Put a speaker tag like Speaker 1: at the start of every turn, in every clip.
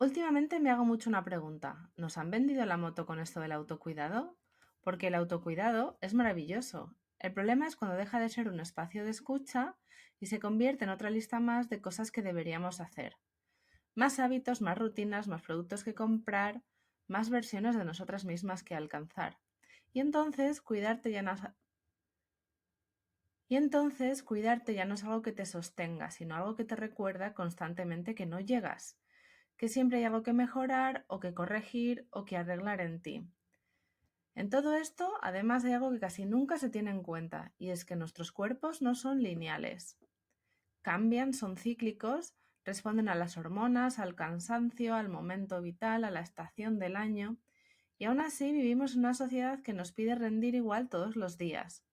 Speaker 1: Últimamente me hago mucho una pregunta. ¿Nos han vendido la moto con esto del autocuidado? Porque el autocuidado es maravilloso. El problema es cuando deja de ser un espacio de escucha y se convierte en otra lista más de cosas que deberíamos hacer. Más hábitos, más rutinas, más productos que comprar, más versiones de nosotras mismas que alcanzar. Y entonces cuidarte ya no es algo que te sostenga, sino algo que te recuerda constantemente que no llegas, que siempre hay algo que mejorar o que corregir o que arreglar en ti. En todo esto, además hay algo que casi nunca se tiene en cuenta, y es que nuestros cuerpos no son lineales. Cambian, son cíclicos, responden a las hormonas, al cansancio, al momento vital, a la estación del año, y aún así vivimos en una sociedad que nos pide rendir igual todos los días.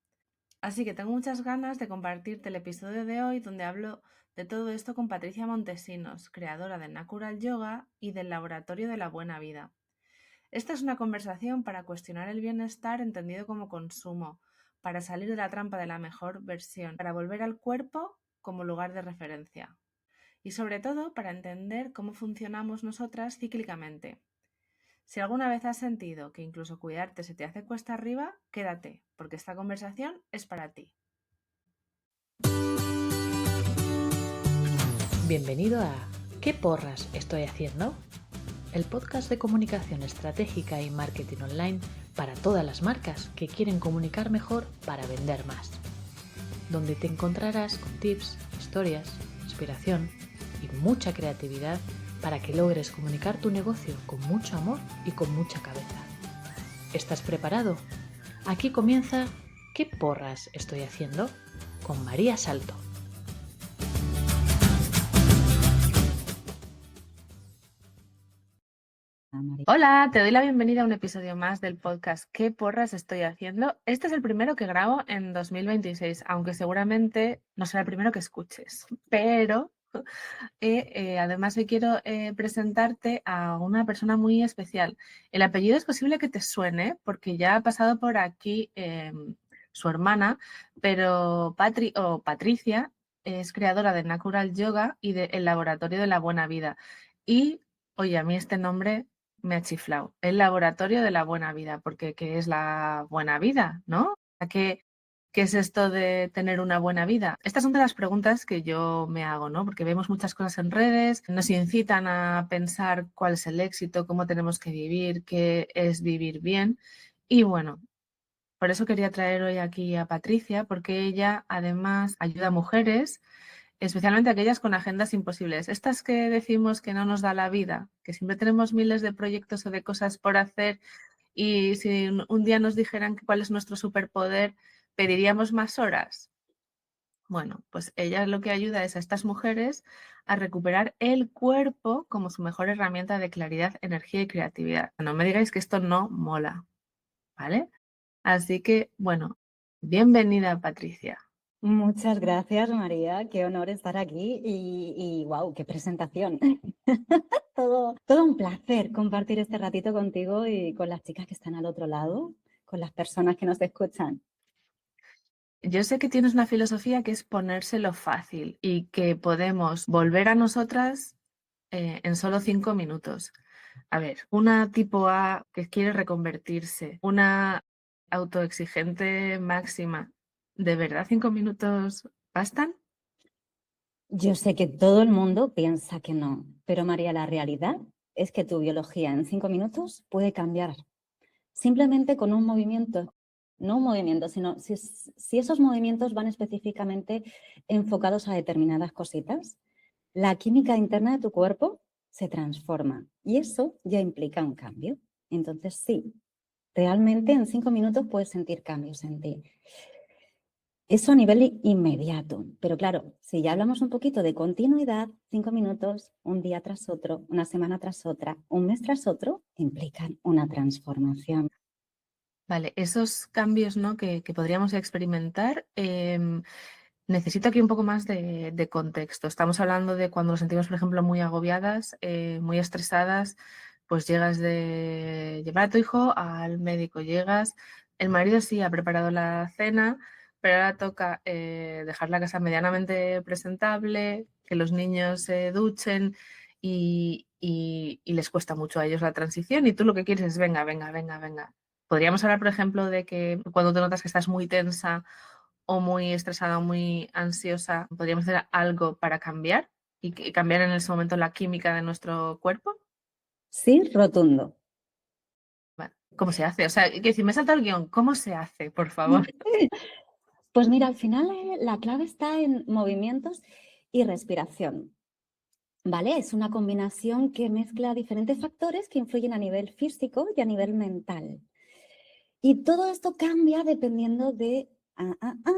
Speaker 1: Así que tengo muchas ganas de compartirte el episodio de hoy donde hablo de todo esto con Patricia Montesinos, creadora de Natural Yoga y del Laboratorio de la Buena Vida. Esta es una conversación para cuestionar el bienestar entendido como consumo, para salir de la trampa de la mejor versión, para volver al cuerpo como lugar de referencia y sobre todo para entender cómo funcionamos nosotras cíclicamente. Si alguna vez has sentido que incluso cuidarte se te hace cuesta arriba, quédate, porque esta conversación es para ti.
Speaker 2: Bienvenido a ¿Qué porras estoy haciendo? El podcast de comunicación estratégica y marketing online para todas las marcas que quieren comunicar mejor para vender más. Donde te encontrarás con tips, historias, inspiración y mucha creatividad para que logres comunicar tu negocio con mucho amor y con mucha cabeza. ¿Estás preparado? Aquí comienza ¿Qué porras estoy haciendo? Con María Salto.
Speaker 1: Hola, te doy la bienvenida a un episodio más del podcast ¿Qué porras estoy haciendo? Este es el primero que grabo en 2026, aunque seguramente no será el primero que escuches, pero además hoy quiero presentarte a una persona muy especial. El apellido es posible que te suene porque ya ha pasado por aquí su hermana, pero Patricia es creadora de Natural Yoga y del Laboratorio de la Buena Vida. Y, oye, a mí este nombre me ha chiflado. El Laboratorio de la Buena Vida, porque ¿qué es la buena vida, no? ¿Qué es esto de tener una buena vida? Estas son de las preguntas que yo me hago, ¿no? Porque vemos muchas cosas en redes, nos incitan a pensar cuál es el éxito, cómo tenemos que vivir, qué es vivir bien. Y bueno, por eso quería traer hoy aquí a Patricia, porque ella además ayuda a mujeres, especialmente aquellas con agendas imposibles. Estas que decimos que no nos da la vida, que siempre tenemos miles de proyectos o de cosas por hacer y si un día nos dijeran cuál es nuestro superpoder, ¿pediríamos más horas? Bueno, pues ella lo que ayuda es a estas mujeres a recuperar el cuerpo como su mejor herramienta de claridad, energía y creatividad. No me digáis que esto no mola, ¿vale? Así que, bueno, bienvenida, Patricia.
Speaker 3: Muchas gracias, María. Qué honor estar aquí y wow, qué presentación. Todo un placer compartir este ratito contigo y con las chicas que están al otro lado, con las personas que nos escuchan.
Speaker 1: Yo sé que tienes una filosofía que es ponérselo fácil y que podemos volver a nosotras en solo 5 minutos. A ver, una tipo A que quiere reconvertirse, una autoexigente máxima, ¿de verdad 5 minutos bastan?
Speaker 3: Yo sé que todo el mundo piensa que no, pero María, la realidad es que tu biología en 5 minutos puede cambiar simplemente con un movimiento. No un movimiento, sino si esos movimientos van específicamente enfocados a determinadas cositas, la química interna de tu cuerpo se transforma y eso ya implica un cambio. Entonces, sí, realmente en 5 minutos puedes sentir cambios en ti. Eso a nivel inmediato, pero claro, si ya hablamos un poquito de continuidad, 5 minutos, un día tras otro, una semana tras otra, un mes tras otro, implican una transformación.
Speaker 1: Vale, esos cambios, ¿no? que podríamos experimentar, necesito aquí un poco más de contexto. Estamos hablando de cuando nos sentimos, por ejemplo, muy agobiadas, muy estresadas, pues llegas de llevar a tu hijo al médico, llegas, el marido sí ha preparado la cena, pero ahora toca dejar la casa medianamente presentable, que los niños se duchen y les cuesta mucho a ellos la transición y tú lo que quieres es venga, venga, venga, venga. Podríamos hablar, por ejemplo, de que cuando te notas que estás muy tensa o muy estresada o muy ansiosa, podríamos hacer algo para cambiar y cambiar en ese momento la química de nuestro cuerpo.
Speaker 3: Sí, rotundo.
Speaker 1: Vale. ¿Cómo se hace? O sea, quiero decir, me he saltado el guión. ¿Cómo se hace, por favor?
Speaker 3: Pues mira, al final la clave está en movimientos y respiración, ¿vale? Es una combinación que mezcla diferentes factores que influyen a nivel físico y a nivel mental. Y todo esto cambia dependiendo de,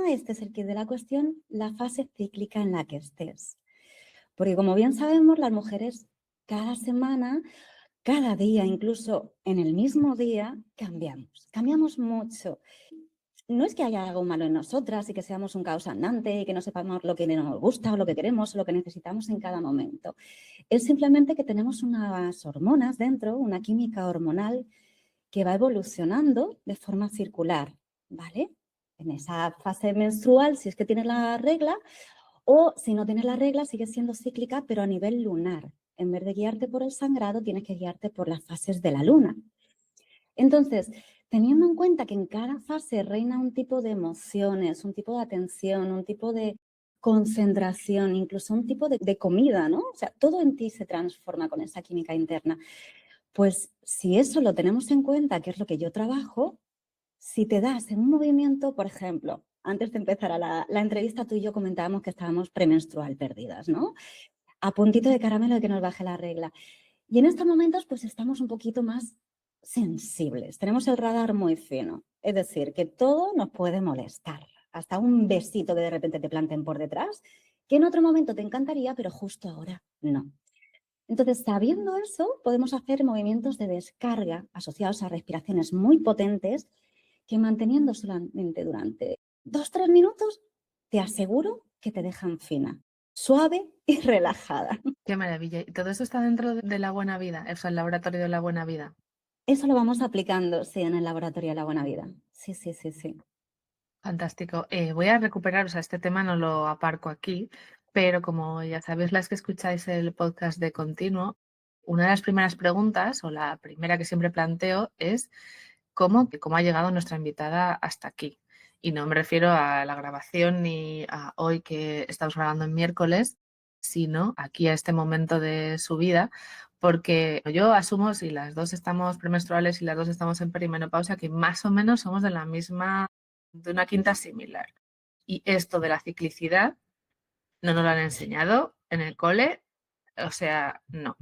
Speaker 3: este es el quid de la cuestión, la fase cíclica en la que estés. Porque como bien sabemos, las mujeres cada semana, cada día, incluso en el mismo día, cambiamos mucho. No es que haya algo malo en nosotras y que seamos un caos andante y que no sepamos lo que nos gusta o lo que queremos o lo que necesitamos en cada momento. Es simplemente que tenemos unas hormonas dentro, una química hormonal que va evolucionando de forma circular, ¿vale? En esa fase menstrual, si es que tienes la regla, o si no tienes la regla, sigue siendo cíclica, pero a nivel lunar. En vez de guiarte por el sangrado, tienes que guiarte por las fases de la luna. Entonces, teniendo en cuenta que en cada fase reina un tipo de emociones, un tipo de atención, un tipo de concentración, incluso un tipo de comida, ¿no? O sea, todo en ti se transforma con esa química interna. Pues si eso lo tenemos en cuenta, que es lo que yo trabajo, si te das en un movimiento, por ejemplo, antes de empezar la entrevista, tú y yo comentábamos que estábamos premenstrual perdidas, ¿no? A puntito de caramelo de que nos baje la regla. Y en estos momentos, pues estamos un poquito más sensibles. Tenemos el radar muy fino. Es decir, que todo nos puede molestar. Hasta un besito que de repente te planten por detrás, que en otro momento te encantaría, pero justo ahora no. Entonces, sabiendo eso, podemos hacer movimientos de descarga asociados a respiraciones muy potentes que manteniendo solamente durante 2-3 minutos, te aseguro que te dejan fina, suave y relajada.
Speaker 1: Qué maravilla. ¿Y todo eso está dentro de la buena vida? O sea, el laboratorio de la buena vida.
Speaker 3: Eso lo vamos aplicando, sí, en el laboratorio de la buena vida. Sí, sí, sí, sí.
Speaker 1: Fantástico. Voy a recuperar, o sea, este tema no lo aparco aquí, pero como ya sabéis las que escucháis el podcast de continuo, una de las primeras preguntas, o la primera que siempre planteo, es cómo ha llegado nuestra invitada hasta aquí. Y no me refiero a la grabación ni a hoy que estamos grabando en miércoles, sino aquí a este momento de su vida, porque yo asumo, si las dos estamos premenstruales y las dos estamos en perimenopausia, que más o menos somos de una quinta similar. Y esto de la ciclicidad no nos lo han enseñado en el cole, o sea, no.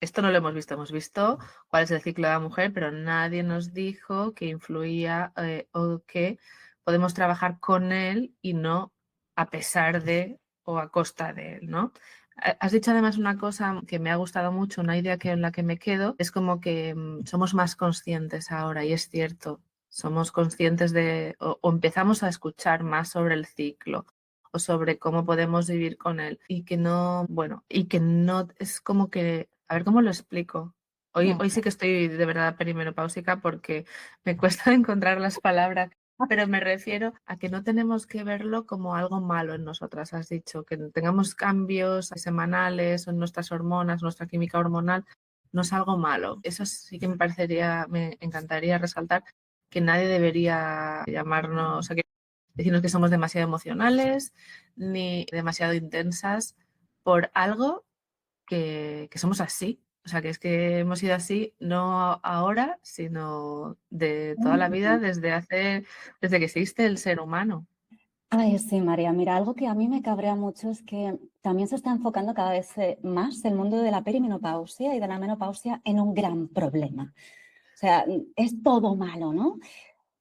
Speaker 1: Esto no lo hemos visto cuál es el ciclo de la mujer, pero nadie nos dijo que influía o que podemos trabajar con él y no a pesar de o a costa de él, ¿no? Has dicho además una cosa que me ha gustado mucho, una idea en la que me quedo, es como que somos más conscientes ahora y es cierto, somos conscientes de o empezamos a escuchar más sobre el ciclo o sobre cómo podemos vivir con él y que no, bueno, y que no es como que, a ver cómo lo explico. Hoy sí que estoy de verdad perimenopáusica porque me cuesta encontrar las palabras, pero me refiero a que no tenemos que verlo como algo malo en nosotras, has dicho, que tengamos cambios semanales en nuestras hormonas, nuestra química hormonal, no es algo malo. Eso sí que me encantaría resaltar que nadie debería llamarnos, o sea, decirnos que somos demasiado emocionales ni demasiado intensas por algo que somos así. O sea, que es que hemos sido así no ahora, sino de toda la vida, desde que existe el ser humano.
Speaker 3: Ay, sí, María. Mira, algo que a mí me cabrea mucho es que también se está enfocando cada vez más el mundo de la perimenopausia y de la menopausia en un gran problema. O sea, es todo malo, ¿no?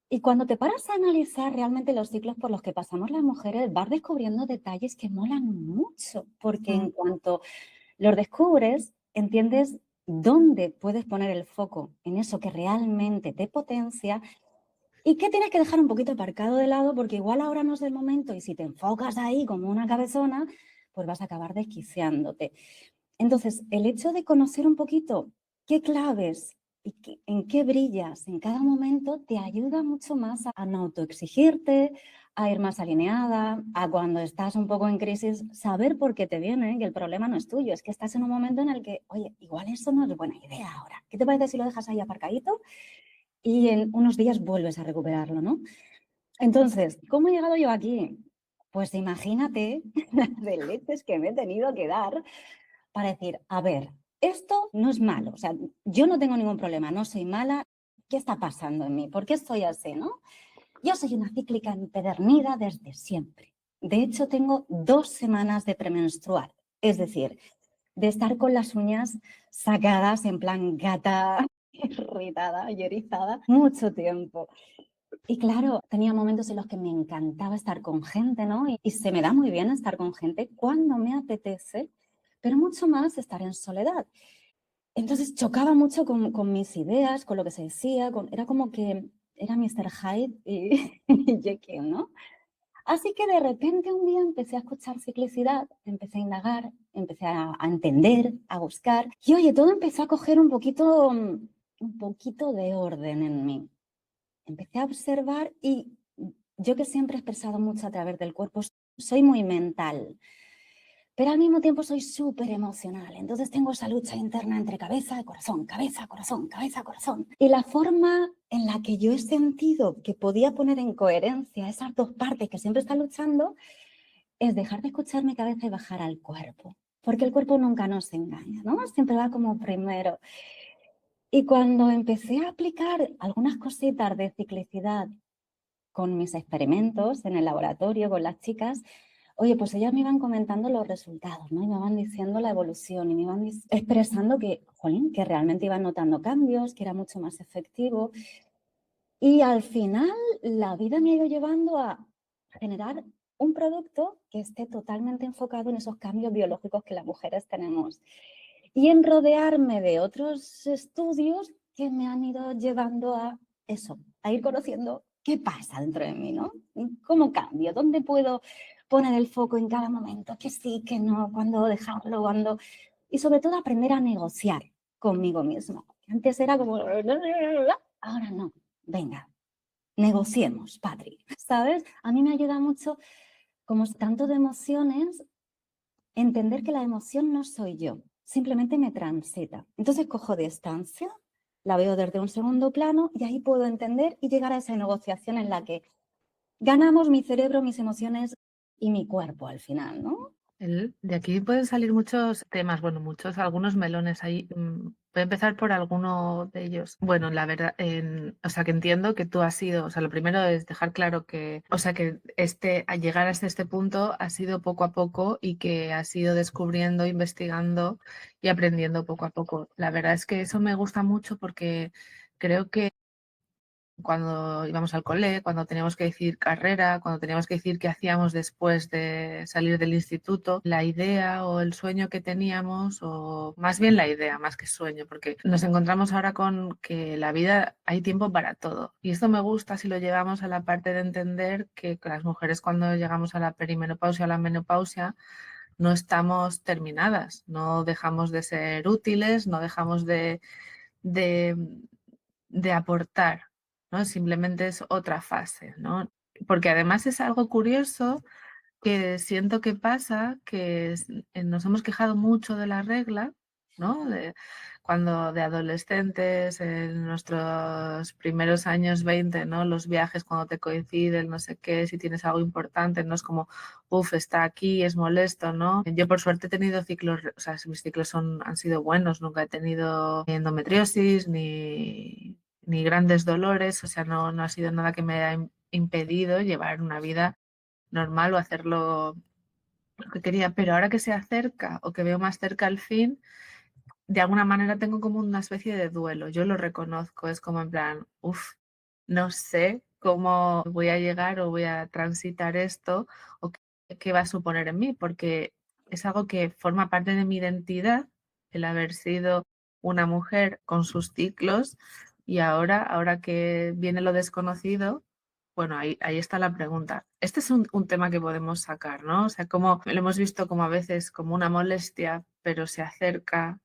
Speaker 3: Y cuando te paras a analizar realmente los ciclos por los que pasamos las mujeres, vas descubriendo detalles que molan mucho, porque en cuanto los descubres, entiendes dónde puedes poner el foco en eso que realmente te potencia y que tienes que dejar un poquito aparcado de lado, porque igual ahora no es el momento y si te enfocas ahí como una cabezona, pues vas a acabar desquiciándote. Entonces, el hecho de conocer un poquito qué claves y en qué brillas en cada momento te ayuda mucho más a no autoexigirte, a ir más alineada, a cuando estás un poco en crisis, saber por qué te viene, que el problema no es tuyo, es que estás en un momento en el que, oye, igual eso no es buena idea ahora. ¿Qué te parece si lo dejas ahí aparcadito y en unos días vuelves a recuperarlo, ¿no? Entonces, ¿cómo he llegado yo aquí? Pues imagínate las de leches que me he tenido que dar para decir, a ver, esto no es malo, o sea, yo no tengo ningún problema, no soy mala, ¿qué está pasando en mí? ¿Por qué estoy así, no? Yo soy una cíclica empedernida desde siempre. De hecho, tengo 2 semanas de premenstrual, es decir, de estar con las uñas sacadas en plan gata irritada y erizada mucho tiempo. Y claro, tenía momentos en los que me encantaba estar con gente, ¿no? Y se me da muy bien estar con gente cuando me apetece, pero mucho más estar en soledad. Entonces chocaba mucho con mis ideas, con lo que se decía, era como que era Mr. Hyde y, y Jekyll, ¿no? Así que de repente un día empecé a escuchar ciclicidad, empecé a indagar, empecé a entender, a buscar. Y oye, todo empezó a coger un poquito de orden en mí. Empecé a observar y yo que siempre he expresado mucho a través del cuerpo, soy muy mental, pero al mismo tiempo soy súper emocional. Entonces tengo esa lucha interna entre cabeza y corazón, cabeza, corazón, cabeza, corazón. Y la forma en la que yo he sentido que podía poner en coherencia esas dos partes que siempre están luchando es dejar de escuchar mi cabeza y bajar al cuerpo. Porque el cuerpo nunca nos engaña, ¿no? Siempre va como primero. Y cuando empecé a aplicar algunas cositas de ciclicidad con mis experimentos en el laboratorio con las chicas, oye, pues ellas me iban comentando los resultados, ¿no? Y me iban diciendo la evolución y me iban expresando que, jolín, que realmente iban notando cambios, que era mucho más efectivo. Y al final la vida me ha ido llevando a generar un producto que esté totalmente enfocado en esos cambios biológicos que las mujeres tenemos y en rodearme de otros estudios que me han ido llevando a eso, a ir conociendo qué pasa dentro de mí, ¿no? ¿Cómo cambio? ¿Dónde puedo poner el foco en cada momento? ¿Qué sí, qué no? ¿Cuándo dejarlo? ¿Cuándo? Y sobre todo aprender a negociar conmigo misma. Antes era como, ahora no, venga, negociemos, Patri, ¿sabes? A mí me ayuda mucho, como tanto de emociones, entender que la emoción no soy yo, simplemente me transita. Entonces cojo distancia, la veo desde un segundo plano y ahí puedo entender y llegar a esa negociación en la que ganamos mi cerebro, mis emociones y mi cuerpo al final, ¿no?
Speaker 1: De aquí pueden salir muchos temas, bueno, muchos, algunos melones ahí. Voy a empezar por alguno de ellos. Bueno, la verdad, o sea, que entiendo que tú has sido, o sea, lo primero es dejar claro que, o sea, que a llegar hasta este punto ha sido poco a poco y que has ido descubriendo, investigando y aprendiendo poco a poco. La verdad es que eso me gusta mucho porque creo que cuando íbamos al cole, cuando teníamos que decidir carrera, cuando teníamos que decir qué hacíamos después de salir del instituto, la idea o el sueño que teníamos, o más bien la idea, más que sueño, porque nos encontramos ahora con que la vida hay tiempo para todo. Y esto me gusta si lo llevamos a la parte de entender que las mujeres cuando llegamos a la perimenopausia o la menopausia, no estamos terminadas, no dejamos de ser útiles, no dejamos de, de aportar, ¿no? Simplemente es otra fase, ¿no? Porque además es algo curioso que siento que pasa, nos hemos quejado mucho de la regla, ¿no? Cuando de adolescentes, en nuestros primeros años 20, ¿no? Los viajes cuando te coinciden, no sé qué, si tienes algo importante, no es como, uff, está aquí, es molesto, ¿no? Yo por suerte he tenido ciclos, o sea, mis ciclos han sido buenos, nunca he tenido ni endometriosis ni grandes dolores, o sea, no ha sido nada que me haya impedido llevar una vida normal o hacerlo lo que quería, pero ahora que se acerca o que veo más cerca el fin, de alguna manera tengo como una especie de duelo, yo lo reconozco, es como en plan, uff, no sé cómo voy a llegar o voy a transitar esto o qué va a suponer en mí, porque es algo que forma parte de mi identidad, el haber sido una mujer con sus ciclos y ahora que viene lo desconocido, bueno, ahí está la pregunta. Este es un tema que podemos sacar, ¿no? O sea, como lo hemos visto como a veces como una molestia, pero se acerca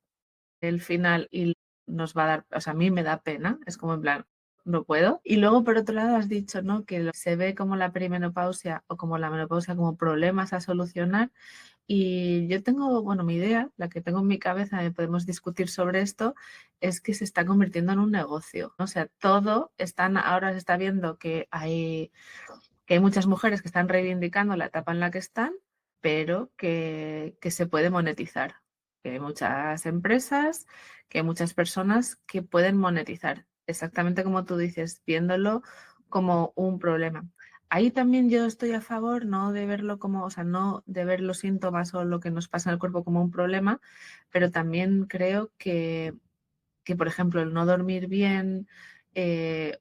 Speaker 1: el final y nos va a dar, o sea, a mí me da pena, es como en plan, no puedo. Y luego, por otro lado, has dicho, ¿no?, que se ve como la perimenopausia o como la menopausia como problemas a solucionar. Y yo tengo, bueno, mi idea, la que tengo en mi cabeza, y podemos discutir sobre esto, es que se está convirtiendo en un negocio, ¿no? O sea, ahora se está viendo que hay muchas mujeres que están reivindicando la etapa en la que están, pero que se puede monetizar. Que hay muchas empresas, que hay muchas personas que pueden monetizar, exactamente como tú dices, viéndolo como un problema. Ahí también yo estoy a favor, no de verlo como, o sea, no de ver los síntomas o lo que nos pasa en el cuerpo como un problema, pero también creo que, por ejemplo, el no dormir bien,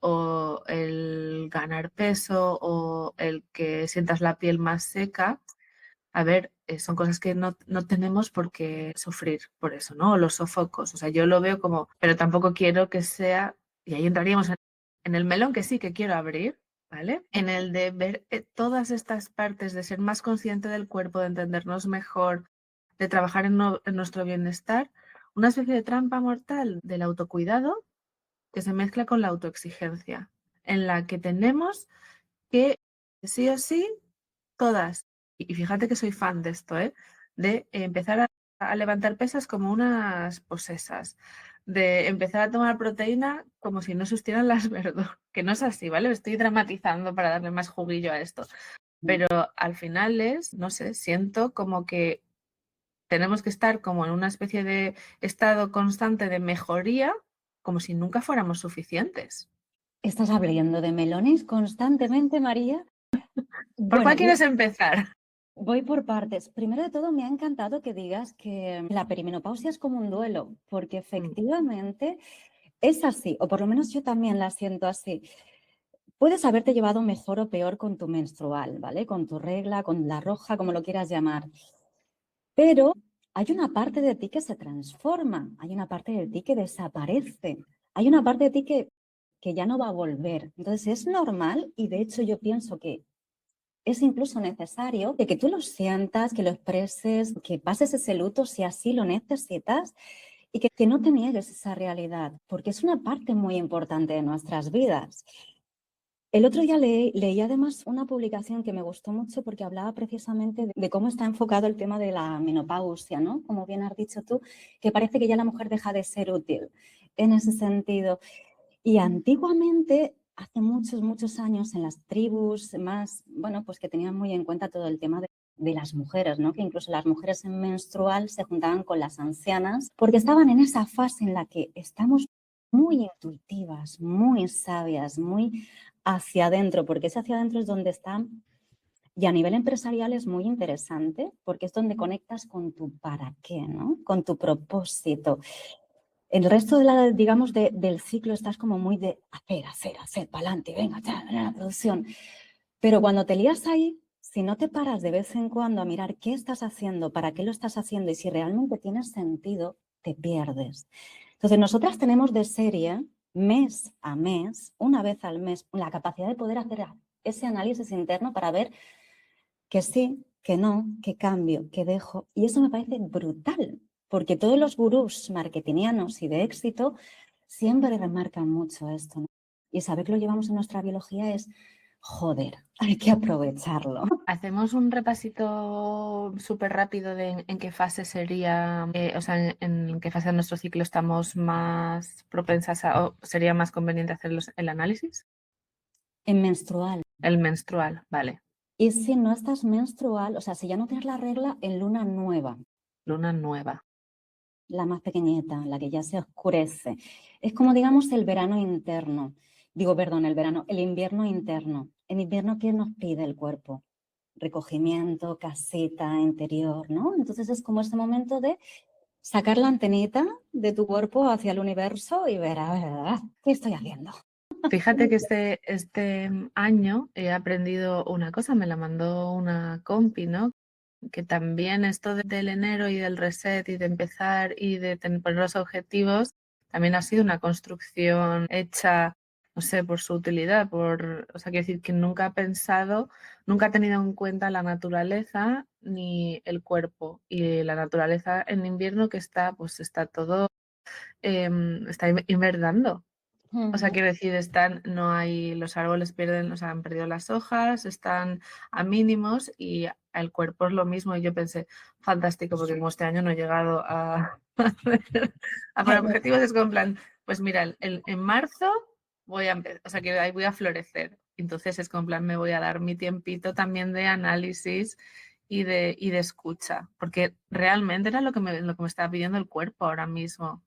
Speaker 1: o el ganar peso o el que sientas la piel más seca, a ver, son cosas que no tenemos por qué sufrir por eso, ¿no? O los sofocos, o sea, yo lo veo como, pero tampoco quiero que sea, y ahí entraríamos en el melón que sí que quiero abrir, ¿vale? En el de ver todas estas partes, de ser más consciente del cuerpo, de entendernos mejor, de trabajar en nuestro bienestar, una especie de trampa mortal del autocuidado que se mezcla con la autoexigencia, en la que tenemos que sí o sí, todas, y fíjate que soy fan de esto, de empezar a levantar pesas como unas posesas, de empezar a tomar proteína como si no existieran las verduras, que no es así, ¿vale? Estoy dramatizando para darle más juguillo a esto, pero al final no sé, siento como que tenemos que estar como en una especie de estado constante de mejoría, como si nunca fuéramos suficientes.
Speaker 3: ¿Estás hablando de melones constantemente, María?
Speaker 1: ¿Por
Speaker 3: Bueno,
Speaker 1: cuál quieres empezar?
Speaker 3: voy por partes. Primero de todo, me ha encantado que digas que la perimenopausia es como un duelo, porque efectivamente es así, o por lo menos yo también la siento así. Puedes haberte llevado mejor o peor con tu menstrual, ¿vale? Con tu regla, con la roja, como lo quieras llamar. Pero hay una parte de ti que se transforma, hay una parte de ti que desaparece, hay una parte de ti que ya no va a volver. Entonces es normal y de hecho yo pienso que es incluso necesario que tú lo sientas, que lo expreses, que pases ese luto si así lo necesitas y que no te niegues esa realidad, porque es una parte muy importante de nuestras vidas. El otro día leí además una publicación que me gustó mucho porque hablaba precisamente de cómo está enfocado el tema de la menopausia, ¿no? Como bien has dicho tú, que parece que ya la mujer deja de ser útil en ese sentido. Y antiguamente, hace muchos, muchos años, en las tribus más, bueno, pues que tenían muy en cuenta todo el tema de las mujeres, ¿no? Que incluso las mujeres en menstrual se juntaban con las ancianas porque estaban en esa fase en la que estamos muy intuitivas, muy sabias, muy hacia adentro, porque ese hacia adentro es donde están. Y a nivel empresarial es muy interesante porque es donde conectas con tu para qué, ¿no? Con tu propósito. El resto digamos, del ciclo estás como muy de hacer, para adelante, venga, ya, la producción. Pero cuando te lías ahí, si no te paras de vez en cuando a mirar qué estás haciendo, para qué lo estás haciendo y si realmente tiene sentido, te pierdes. Entonces, nosotras tenemos de serie, mes a mes, una vez al mes, la capacidad de poder hacer ese análisis interno para ver que sí, que no, que cambio, que dejo. Y eso me parece brutal, porque todos los gurús marketingianos y de éxito siempre remarcan mucho esto, ¿no? Y saber que lo llevamos en nuestra biología es, joder, hay que aprovecharlo.
Speaker 1: Hacemos un repasito súper rápido de en qué fase sería, o sea, en qué fase de nuestro ciclo estamos más propensas o sería más conveniente hacer el análisis.
Speaker 3: En menstrual.
Speaker 1: El menstrual, vale.
Speaker 3: Y si no estás menstrual, o sea, si ya no tienes la regla, en luna nueva,
Speaker 1: Luna nueva.
Speaker 3: la más pequeñita, la que ya se oscurece. Es como, digamos, el verano interno. Digo, perdón, el invierno interno. En invierno, ¿qué nos pide el cuerpo? Recogimiento, casita, interior, ¿no? Entonces es como este momento de sacar la antenita de tu cuerpo hacia el universo y ver, a ver, ¿qué estoy haciendo?
Speaker 1: Fíjate que este año he aprendido una cosa, me la mandó una compi, ¿no? Que también esto del enero y del reset y de empezar y de poner los objetivos, también ha sido una construcción hecha, no sé, por su utilidad, o sea, quiero decir que nunca ha pensado, nunca ha tenido en cuenta la naturaleza ni el cuerpo. Y la naturaleza en invierno que está, pues está todo, está invernando. O sea,
Speaker 3: Ujú.
Speaker 1: quiero decir, no hay, los árboles pierden, o sea, han perdido las hojas, están a mínimos y el cuerpo es lo mismo. Y yo pensé, fantástico, porque como este año no he llegado a, a poner objetivos, es como en plan, pues mira, en marzo voy a empezar, o sea, que ahí voy a florecer. Entonces es como en plan, me voy a dar mi tiempito también de análisis y de escucha, porque realmente era lo que me estaba pidiendo el cuerpo ahora mismo.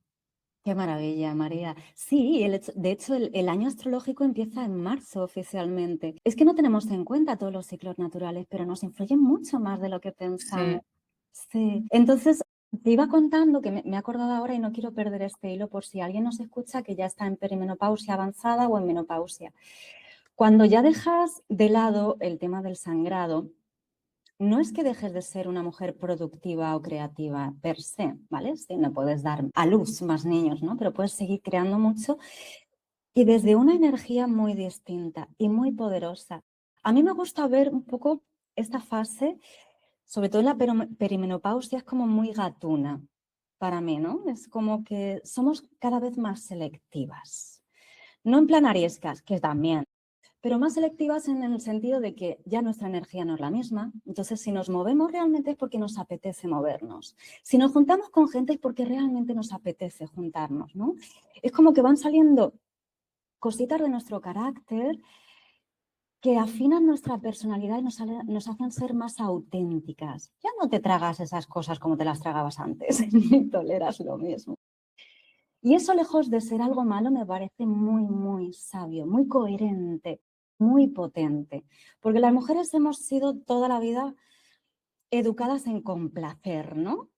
Speaker 3: Qué maravilla, María. Sí, de hecho, el año astrológico empieza en marzo oficialmente. Es que no tenemos en cuenta todos los ciclos naturales, pero nos influyen mucho más de lo que pensamos.
Speaker 1: Sí.
Speaker 3: Sí. Entonces, te iba contando que me he acordado ahora y no quiero perder este hilo por si alguien nos escucha que ya está en perimenopausia avanzada o en menopausia. Cuando ya dejas de lado el tema del sangrado, no es que dejes de ser una mujer productiva o creativa per se, ¿vale? Sí, no puedes dar a luz más niños, ¿no? Pero puedes seguir creando mucho y desde una energía muy distinta y muy poderosa. A mí me gusta ver un poco esta fase, sobre todo en la perimenopausia, es como muy gatuna para mí, ¿no? Es como que somos cada vez más selectivas. No en plan ariescas, que también, pero más selectivas en el sentido de que ya nuestra energía no es la misma. Entonces, si nos movemos realmente es porque nos apetece movernos. Si nos juntamos con gente es porque realmente nos apetece juntarnos, ¿no? Es como que van saliendo cositas de nuestro carácter que afinan nuestra personalidad y nos hacen ser más auténticas. Ya no te tragas esas cosas como te las tragabas antes, ni toleras lo mismo. Y eso, lejos de ser algo malo, me parece muy, muy sabio, muy coherente, muy potente. Porque las mujeres hemos sido toda la vida educadas en complacer, ¿no?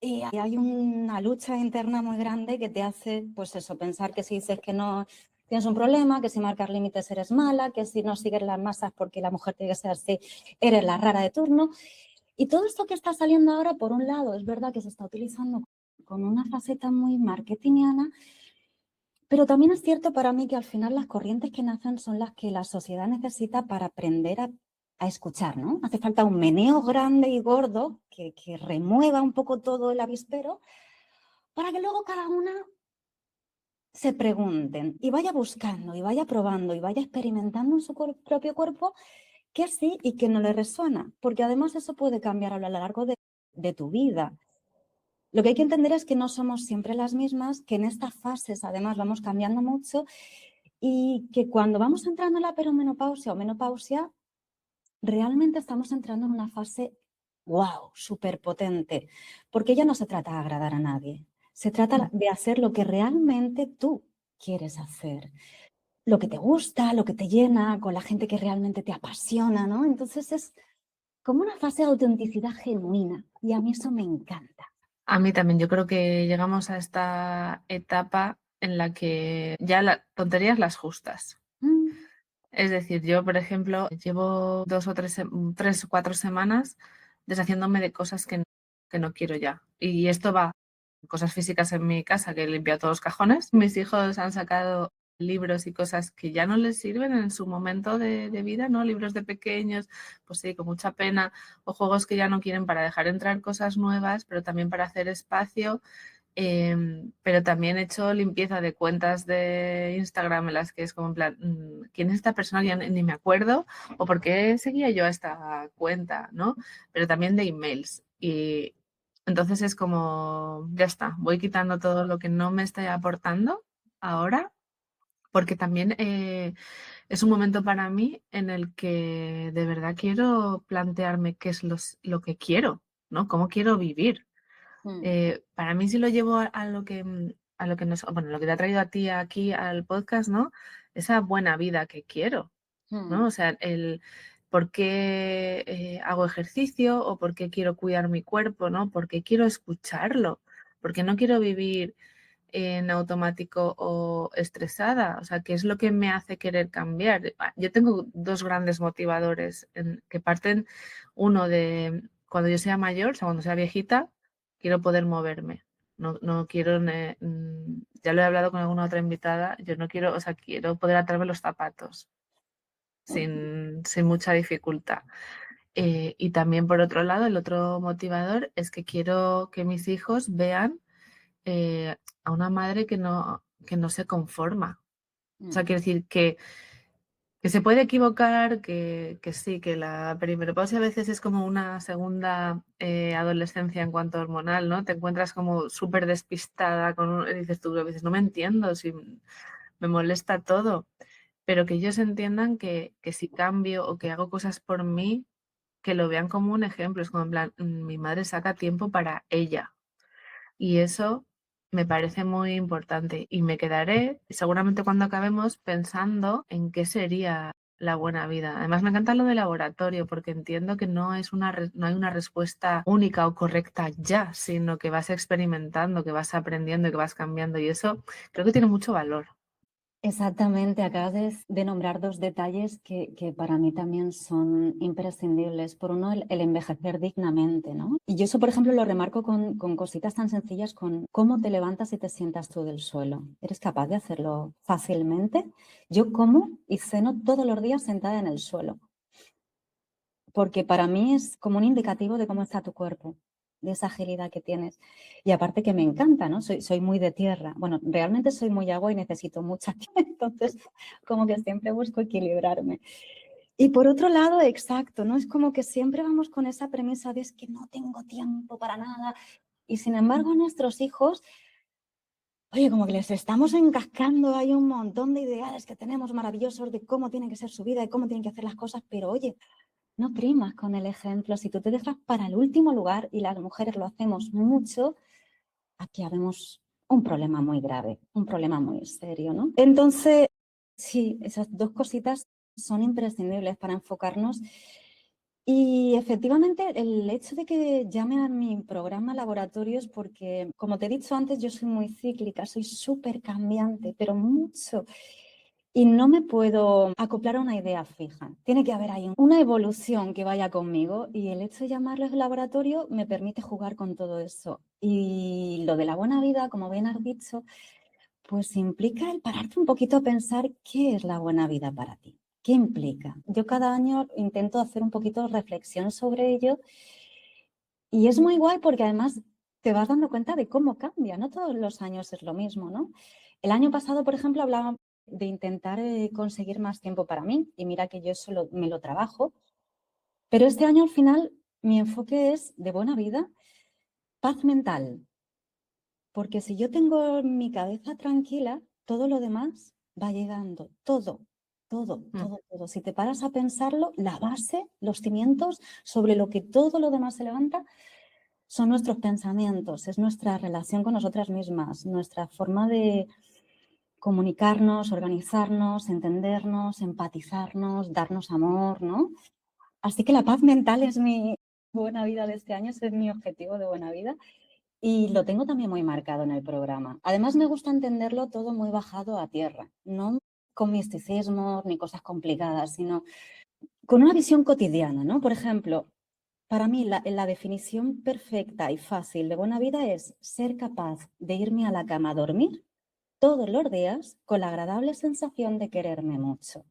Speaker 3: Y hay una lucha interna muy grande que te hace, pues eso, pensar que si dices que no tienes un problema, que si marcas límites eres mala, que si no sigues las masas porque la mujer tiene que ser así, eres la rara de turno. Y todo esto que está saliendo ahora, por un lado, es verdad que se está utilizando con una faceta muy marketingiana, pero también es cierto para mí que al final las corrientes que nacen son las que la sociedad necesita para aprender a escuchar, ¿no? Hace falta un meneo grande y gordo que remueva un poco todo el avispero para que luego cada una se pregunten y vaya buscando y vaya probando y vaya experimentando en su propio cuerpo qué sí y qué no le resuena, porque además eso puede cambiar a lo largo de tu vida. Lo que hay que entender es que no somos siempre las mismas, que en estas fases además vamos cambiando mucho y que cuando vamos entrando en la perimenopausia o menopausia, realmente estamos entrando en una fase, wow, súper potente, porque ya no se trata de agradar a nadie, se trata de hacer lo que realmente tú quieres hacer, lo que te gusta, lo que te llena, con la gente que realmente te apasiona, ¿no? Entonces es como una fase de autenticidad genuina y a mí eso me encanta.
Speaker 1: A mí también, yo creo que llegamos a esta etapa en la que ya las tonterías las justas.
Speaker 3: Mm,
Speaker 1: Es decir, yo, por ejemplo, llevo 3 o 4 semanas deshaciéndome de cosas que no quiero ya. Y esto va, cosas físicas en mi casa, que he limpiado todos los cajones. Mis hijos han sacado libros y cosas que ya no les sirven en su momento de vida, ¿no? Libros de pequeños, pues sí, con mucha pena, o juegos que ya no quieren para dejar entrar cosas nuevas, pero también para hacer espacio. Pero también he hecho limpieza de cuentas de Instagram en las que es como en plan, ¿quién es esta persona? Ya ni me acuerdo, o por qué seguía yo a esta cuenta, ¿no? Pero también de emails. Y entonces es como, ya está, voy quitando todo lo que no me está aportando ahora, porque también es un momento para mí en el que de verdad quiero plantearme qué es lo que quiero, ¿no? ¿Cómo quiero vivir?
Speaker 3: mm,
Speaker 1: Para mí, si lo llevo a lo que bueno, lo que te ha traído a ti aquí al podcast, ¿no? Esa buena vida que quiero, ¿no?
Speaker 3: mm,
Speaker 1: O sea, el por qué hago ejercicio o por qué quiero cuidar mi cuerpo, ¿no? ¿Por qué quiero escucharlo? Porque no quiero vivir en automático o estresada. O sea, ¿qué es lo que me hace querer cambiar? Yo tengo dos grandes motivadores que parten, uno de cuando yo sea mayor, o sea, cuando sea viejita, quiero poder moverme. No, no quiero, ya lo he hablado con alguna otra invitada, yo no quiero, o sea, quiero poder atarme los zapatos sin mucha dificultad. Y también, por otro lado, el otro motivador es que quiero que mis hijos vean a una madre que no se conforma, O sea, quiero decir que se puede equivocar, que sí, que la perimenopausia a veces es como una segunda adolescencia en cuanto a hormonal, ¿no? Te encuentras como súper despistada, y dices tú a veces, no me entiendo, si me molesta todo, pero que ellos entiendan que si cambio o que hago cosas por mí, que lo vean como un ejemplo, es como en plan, mi madre saca tiempo para ella. Y eso me parece muy importante y me quedaré seguramente cuando acabemos pensando en qué sería la buena vida. Además me encanta lo de laboratorio porque entiendo que no es no hay una respuesta única o correcta ya, sino que vas experimentando, que vas aprendiendo y que vas cambiando y eso creo que tiene mucho valor.
Speaker 3: Exactamente, acabas de nombrar dos detalles que para mí también son imprescindibles. Por uno, el envejecer dignamente, ¿no? Y yo eso, por ejemplo, lo remarco con cositas tan sencillas, con cómo te levantas y te sientas tú del suelo. ¿Eres capaz de hacerlo fácilmente? Yo como y ceno todos los días sentada en el suelo, porque para mí es como un indicativo de cómo está tu cuerpo, de esa agilidad que tienes. Y aparte que me encanta, ¿no? Soy muy de tierra. Bueno, realmente soy muy agua y necesito mucha tierra, entonces como que siempre busco equilibrarme. Y por otro lado, exacto, ¿no? Es como que siempre vamos con esa premisa de es que no tengo tiempo para nada. Y sin embargo, a nuestros hijos, oye, como que les estamos encascando, hay un montón de ideales que tenemos maravillosos de cómo tiene que ser su vida y cómo tienen que hacer las cosas, pero oye, no primas con el ejemplo. Si tú te dejas para el último lugar y las mujeres lo hacemos mucho, aquí habemos un problema muy grave, un problema muy serio, ¿no? Entonces, sí, esas dos cositas son imprescindibles para enfocarnos. Y efectivamente, el hecho de que llame a mi programa laboratorios, porque como te he dicho antes, yo soy muy cíclica, soy súper cambiante, pero mucho. Y no me puedo acoplar a una idea fija. Tiene que haber ahí una evolución que vaya conmigo y el hecho de llamarles laboratorio me permite jugar con todo eso. Y lo de la buena vida, como bien has dicho, pues implica el pararte un poquito a pensar qué es la buena vida para ti. ¿Qué implica? Yo cada año intento hacer un poquito de reflexión sobre ello y es muy guay porque además te vas dando cuenta de cómo cambia. No todos los años es lo mismo, ¿no? El año pasado, por ejemplo, hablaba de intentar conseguir más tiempo para mí y mira que yo eso me lo trabajo, pero este año al final mi enfoque es de buena vida, paz mental, porque si yo tengo mi cabeza tranquila, todo lo demás va llegando, todo, todo, todo, todo. Si te paras a pensarlo, la base, los cimientos sobre lo que todo lo demás se levanta son nuestros pensamientos, es nuestra relación con nosotras mismas, nuestra forma de comunicarnos, organizarnos, entendernos, empatizarnos, darnos amor, ¿no? Así que la paz mental es mi buena vida de este año, ese es mi objetivo de buena vida. Y lo tengo también muy marcado en el programa. Además, me gusta entenderlo todo muy bajado a tierra, no con misticismos ni cosas complicadas, sino con una visión cotidiana, ¿no? Por ejemplo, para mí la definición perfecta y fácil de buena vida es ser capaz de irme a la cama a dormir todos los días con la agradable sensación de quererme mucho.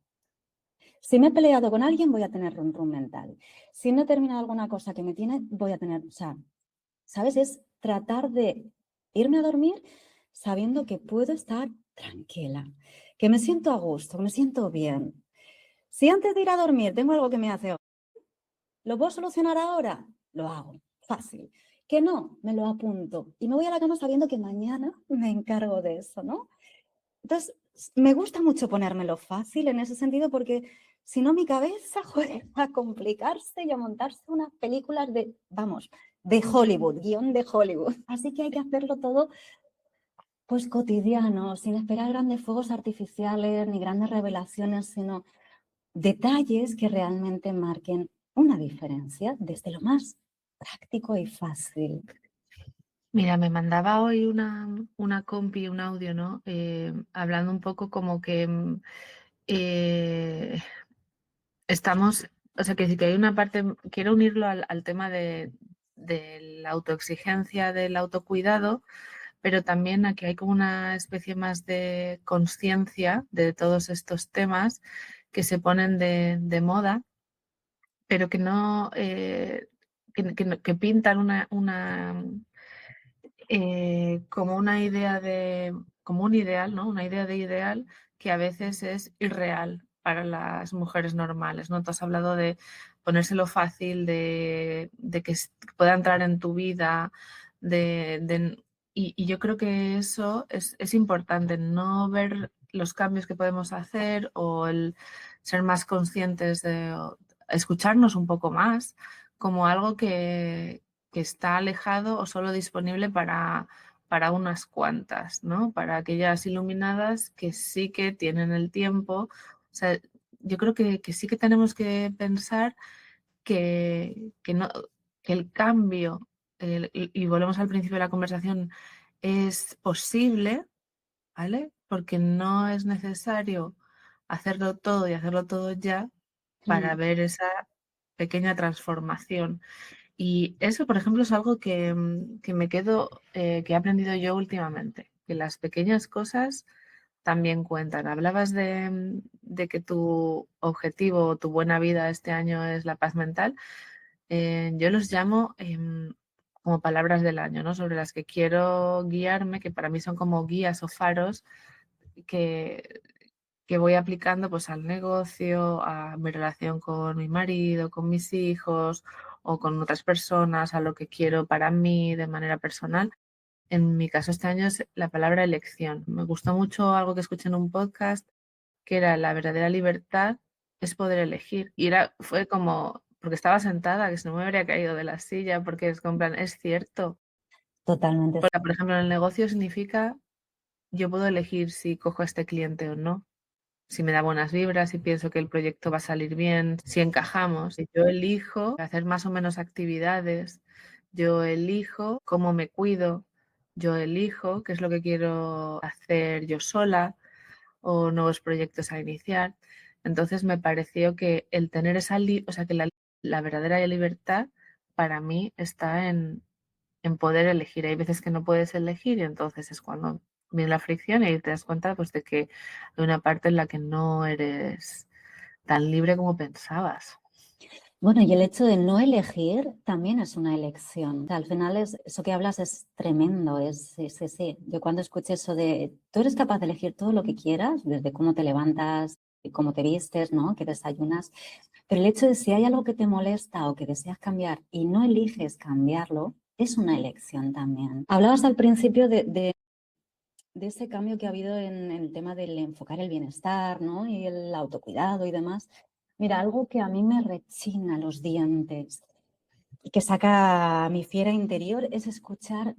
Speaker 3: Si me he peleado con alguien, voy a tener run run mental. Si no he terminado alguna cosa que me tiene, voy a tener, o sea, ¿sabes? Es tratar de irme a dormir sabiendo que puedo estar tranquila, que me siento a gusto, que me siento bien. Si antes de ir a dormir tengo algo que me hace, ¿lo puedo solucionar ahora? Lo hago, fácil. Que no, me lo apunto y me voy a la cama sabiendo que mañana me encargo de eso, ¿no? Entonces, me gusta mucho ponérmelo fácil en ese sentido porque si no mi cabeza juega a complicarse y a montarse unas películas de, vamos, de Hollywood, guión de Hollywood. Así que hay que hacerlo todo pues cotidiano, sin esperar grandes fuegos artificiales ni grandes revelaciones, sino detalles que realmente marquen una diferencia desde lo más práctico y fácil.
Speaker 1: Mira, me mandaba hoy una compi, un audio, ¿no? Hablando un poco como que eh, estamos, o sea, que sí que hay una parte, quiero unirlo al tema de la autoexigencia, del autocuidado, pero también aquí hay como una especie más de conciencia de todos estos temas que se ponen de moda, pero que no, que pintan como una idea como un ideal, ¿no? Una idea de ideal que a veces es irreal para las mujeres normales, ¿no? Tú has hablado de ponérselo fácil, de que pueda entrar en tu vida, y yo creo que eso es importante, no ver los cambios que podemos hacer o el ser más conscientes o escucharnos un poco más como algo que está alejado o solo disponible para unas cuantas, ¿no? Para aquellas iluminadas que sí que tienen el tiempo. O sea, yo creo que sí que tenemos que pensar no, que el cambio, y volvemos al principio de la conversación, es posible, ¿vale? Porque no es necesario hacerlo todo y hacerlo todo ya para ver esa pequeña transformación. Y eso, por ejemplo, es algo que me quedo, que he aprendido yo últimamente, que las pequeñas cosas también cuentan. Hablabas de que tu objetivo o tu buena vida este año es la paz mental. Yo los llamo como palabras del año, ¿no? Sobre las que quiero guiarme, que para mí son como guías o faros que, que voy aplicando pues al negocio, a mi relación con mi marido, con mis hijos o con otras personas, a lo que quiero para mí de manera personal. En mi caso este año es la palabra elección. Me gustó mucho algo que escuché en un podcast que era la verdadera libertad es poder elegir. Y fue como, porque estaba sentada, que si no me habría caído de la silla, porque es como en plan, es cierto.
Speaker 3: Totalmente.
Speaker 1: Por ejemplo, en el negocio significa yo puedo elegir si cojo a este cliente o no, si me da buenas vibras, si pienso que el proyecto va a salir bien, si encajamos. Y yo elijo hacer más o menos actividades, yo elijo cómo me cuido, yo elijo qué es lo que quiero hacer yo sola o nuevos proyectos a iniciar. Entonces me pareció que el tener o sea, que la verdadera libertad para mí está en poder elegir. Hay veces que no puedes elegir y entonces es cuando viene la fricción y te das cuenta pues de que hay una parte en la que no eres tan libre como pensabas.
Speaker 3: Bueno, y el hecho de no elegir también es una elección. O sea, al final eso que hablas es tremendo. Sí, sí, sí. Yo cuando escuché eso de tú eres capaz de elegir todo lo que quieras, desde cómo te levantas, y cómo te vistes, ¿no? Que desayunas. Pero el hecho de si hay algo que te molesta o que deseas cambiar y no eliges cambiarlo, es una elección también. Hablabas al principio de ese cambio que ha habido en el tema del enfocar el bienestar, ¿no? Y el autocuidado y demás. Mira, algo que a mí me rechina los dientes y que saca mi fiera interior es escuchar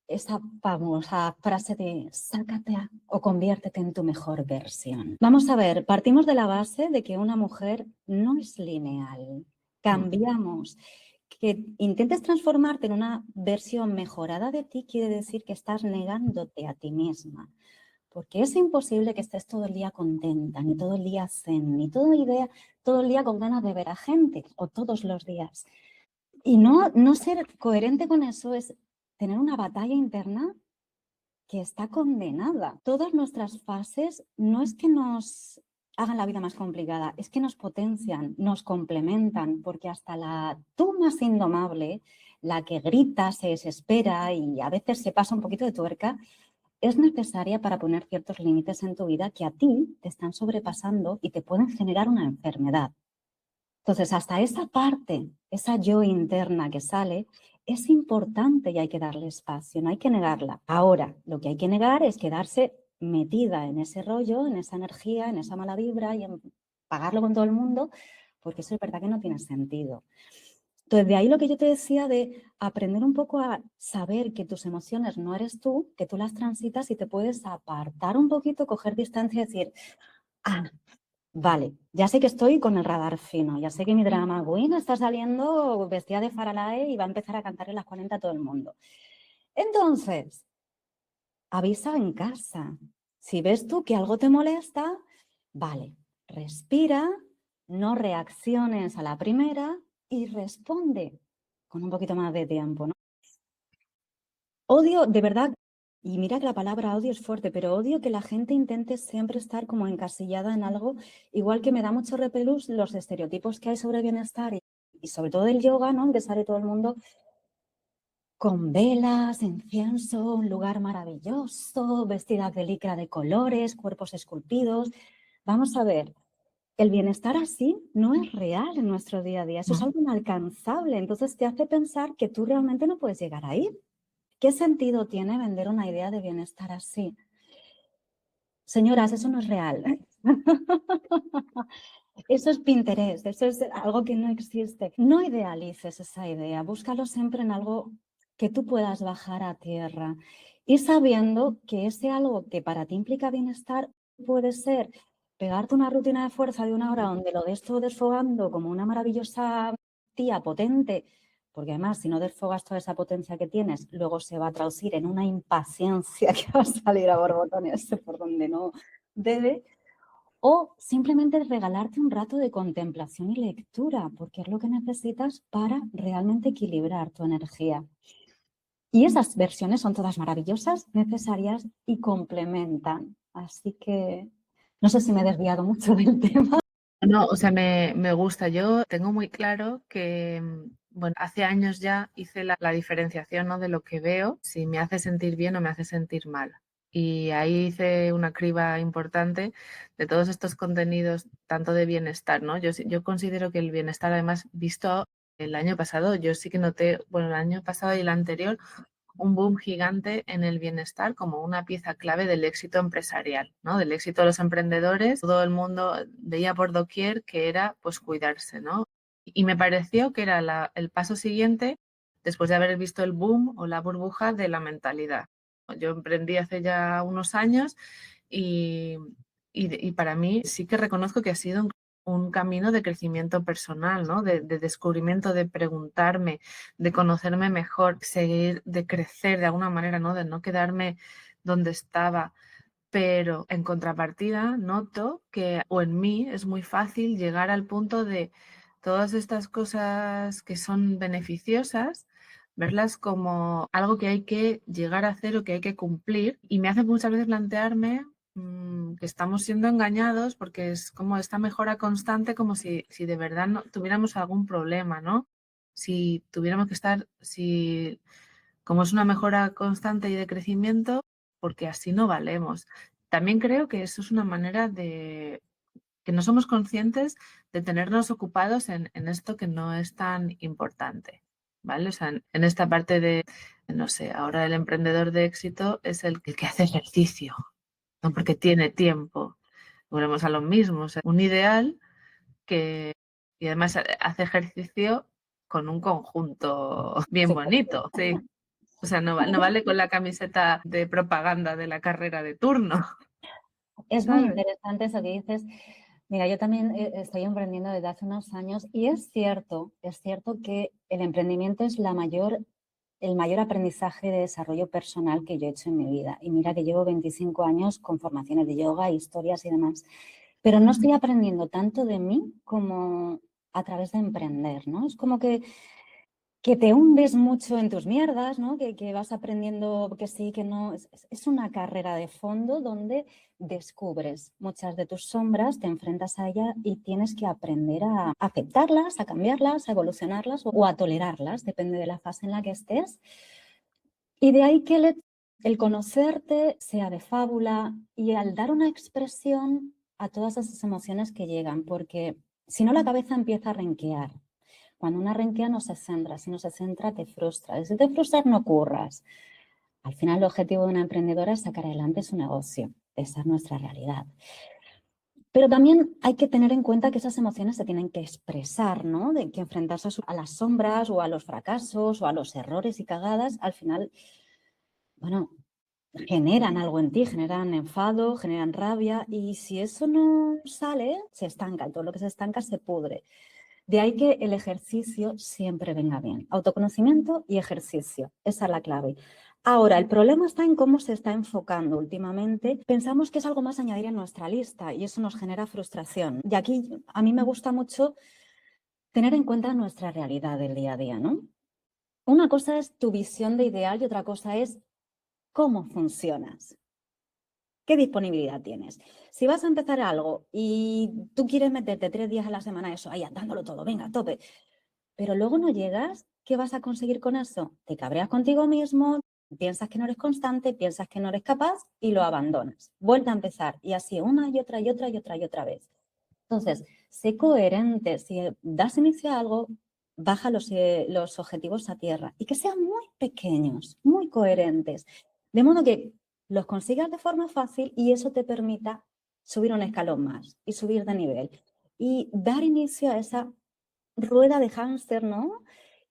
Speaker 3: esa famosa frase de sácate o conviértete en tu mejor versión. Vamos a ver, partimos de la base de que una mujer no es lineal. Cambiamos. Que intentes transformarte en una versión mejorada de ti quiere decir que estás negándote a ti misma. Porque es imposible que estés todo el día contenta, ni todo el día zen, ni todo el día con ganas de ver a gente, o todos los días. Y no ser coherente con eso es tener una batalla interna que está condenada. Todas nuestras fases no es que nos hagan la vida más complicada, es que nos potencian, nos complementan, porque hasta la tú más indomable, la que grita, se desespera y a veces se pasa un poquito de tuerca, es necesaria para poner ciertos límites en tu vida que a ti te están sobrepasando y te pueden generar una enfermedad. Entonces, hasta esa parte, esa yo interna que sale, es importante y hay que darle espacio, no hay que negarla. Ahora, lo que hay que negar es quedarse metida en ese rollo, en esa energía, en esa mala vibra y en pagarlo con todo el mundo, porque eso es verdad que no tiene sentido. Entonces, de ahí lo que yo te decía de aprender un poco a saber que tus emociones no eres tú, que tú las transitas y te puedes apartar un poquito, coger distancia y decir, ah, vale, ya sé que estoy con el radar fino, ya sé que mi drama queen está saliendo vestida de Faralae y va a empezar a cantar en las 40 a todo el mundo. Entonces, avisa en casa. Si ves tú que algo te molesta, vale, respira, no reacciones a la primera y responde con un poquito más de tiempo, ¿no? Odio, de verdad, y mira que la palabra odio es fuerte, pero odio que la gente intente siempre estar como encasillada en algo, igual que me da mucho repelús los estereotipos que hay sobre bienestar y sobre todo el yoga, ¿no? Que sale todo el mundo con velas, incienso, un lugar maravilloso, vestidas de licra de colores, cuerpos esculpidos. Vamos a ver, el bienestar así no es real en nuestro día a día, eso es
Speaker 1: ¿no?
Speaker 3: algo inalcanzable, entonces te hace pensar que tú realmente no puedes llegar ahí. ¿Qué sentido tiene vender una idea de bienestar así? Señoras, eso no es real. Eso es Pinterest, eso es algo que no existe. No idealices esa idea, búscalo siempre en algo que tú puedas bajar a tierra y sabiendo que ese algo que para ti implica bienestar puede ser pegarte una rutina de fuerza de 1 hora donde lo des todo desfogando como una maravillosa tía potente, porque además si no desfogas toda esa potencia que tienes, luego se va a traducir en una impaciencia que va a salir a borbotones por donde no debe. O simplemente regalarte un rato de contemplación y lectura, porque es lo que necesitas para realmente equilibrar tu energía. Y esas versiones son todas maravillosas, necesarias y complementan. Así que no sé si me he desviado mucho del tema.
Speaker 1: No, o sea, me gusta. Yo tengo muy claro que, bueno, hace años ya hice la diferenciación, ¿no? De lo que veo, si me hace sentir bien o me hace sentir mal. Y ahí hice una criba importante de todos estos contenidos, tanto de bienestar, ¿no? Yo considero que el bienestar, además, visto el año pasado, yo sí que noté, bueno, el año pasado y el anterior, un boom gigante en el bienestar como una pieza clave del éxito empresarial, ¿no? Del éxito de los emprendedores. Todo el mundo veía por doquier que era pues cuidarse, ¿no? Y me pareció que era el paso siguiente después de haber visto el boom o la burbuja de la mentalidad. Yo emprendí hace ya unos años y, y para mí sí que reconozco que ha sido un camino de crecimiento personal, ¿no? De descubrimiento, de preguntarme, de conocerme mejor, seguir, de crecer de alguna manera, ¿no? De no quedarme donde estaba. Pero en contrapartida noto que, o en mí, es muy fácil llegar al punto de todas estas cosas que son beneficiosas, verlas como algo que hay que llegar a hacer o que hay que cumplir. Y me hace muchas veces plantearme que estamos siendo engañados porque es como esta mejora constante, como si de verdad no tuviéramos algún problema, ¿no? Si tuviéramos que estar, si como es una mejora constante y de crecimiento, porque así no valemos. También creo que eso es una manera de que no somos conscientes de tenernos ocupados en esto que no es tan importante, ¿vale? O sea, en esta parte de, no sé, ahora el emprendedor de éxito es el que hace ejercicio, no porque tiene tiempo. Volvemos a lo mismo, o sea, un ideal que y además hace ejercicio con un conjunto bien
Speaker 3: Sí,
Speaker 1: bonito, sí. O sea, no vale con la camiseta de propaganda de la carrera de turno,
Speaker 3: es muy
Speaker 1: ¿sabes?
Speaker 3: interesante eso que dices. Mira, yo también estoy emprendiendo desde hace unos años y es cierto que el emprendimiento es el mayor aprendizaje de desarrollo personal que yo he hecho en mi vida. Y mira que llevo 25 años con formaciones de yoga, historias y demás. Pero no estoy aprendiendo tanto de mí como a través de emprender, ¿no? Es como que te hundes mucho en tus mierdas, ¿no? Que vas aprendiendo que sí, que no. Es una carrera de fondo donde descubres muchas de tus sombras, te enfrentas a ellas y tienes que aprender a aceptarlas, a cambiarlas, a evolucionarlas o a tolerarlas, depende de la fase en la que estés. Y de ahí que el conocerte sea de fábula y al dar una expresión a todas esas emociones que llegan, porque si no la cabeza empieza a renquear. Cuando una renquea no se centra, si no se centra te frustra. Y si te frustras no curras. Al final el objetivo de una emprendedora es sacar adelante su negocio. Esa es nuestra realidad. Pero también hay que tener en cuenta que esas emociones se tienen que expresar, ¿no? De que enfrentarse a las sombras o a los fracasos o a los errores y cagadas, al final, bueno, generan algo en ti, generan enfado, generan rabia y si eso no sale, se estanca y todo lo que se estanca se pudre. De ahí que el ejercicio siempre venga bien. Autoconocimiento y ejercicio. Esa es la clave. Ahora, el problema está en cómo se está enfocando últimamente. Pensamos que es algo más a añadir en nuestra lista y eso nos genera frustración. Y aquí a mí me gusta mucho tener en cuenta nuestra realidad del día a día, ¿no? Una cosa es tu visión de ideal y otra cosa es cómo funcionas. ¿Qué disponibilidad tienes? Si vas a empezar algo y tú quieres meterte 3 días a la semana eso, ahí dándolo todo, venga, a tope, pero luego no llegas, ¿qué vas a conseguir con eso? Te cabreas contigo mismo, piensas que no eres constante, piensas que no eres capaz y lo abandonas. Vuelve a empezar y así una y otra y otra y otra y otra vez. Entonces, sé coherente. Si das inicio a algo, baja los objetivos a tierra y que sean muy pequeños, muy coherentes, de modo que los consigas de forma fácil y eso te permita subir un escalón más y subir de nivel y dar inicio a esa rueda de hámster, ¿no?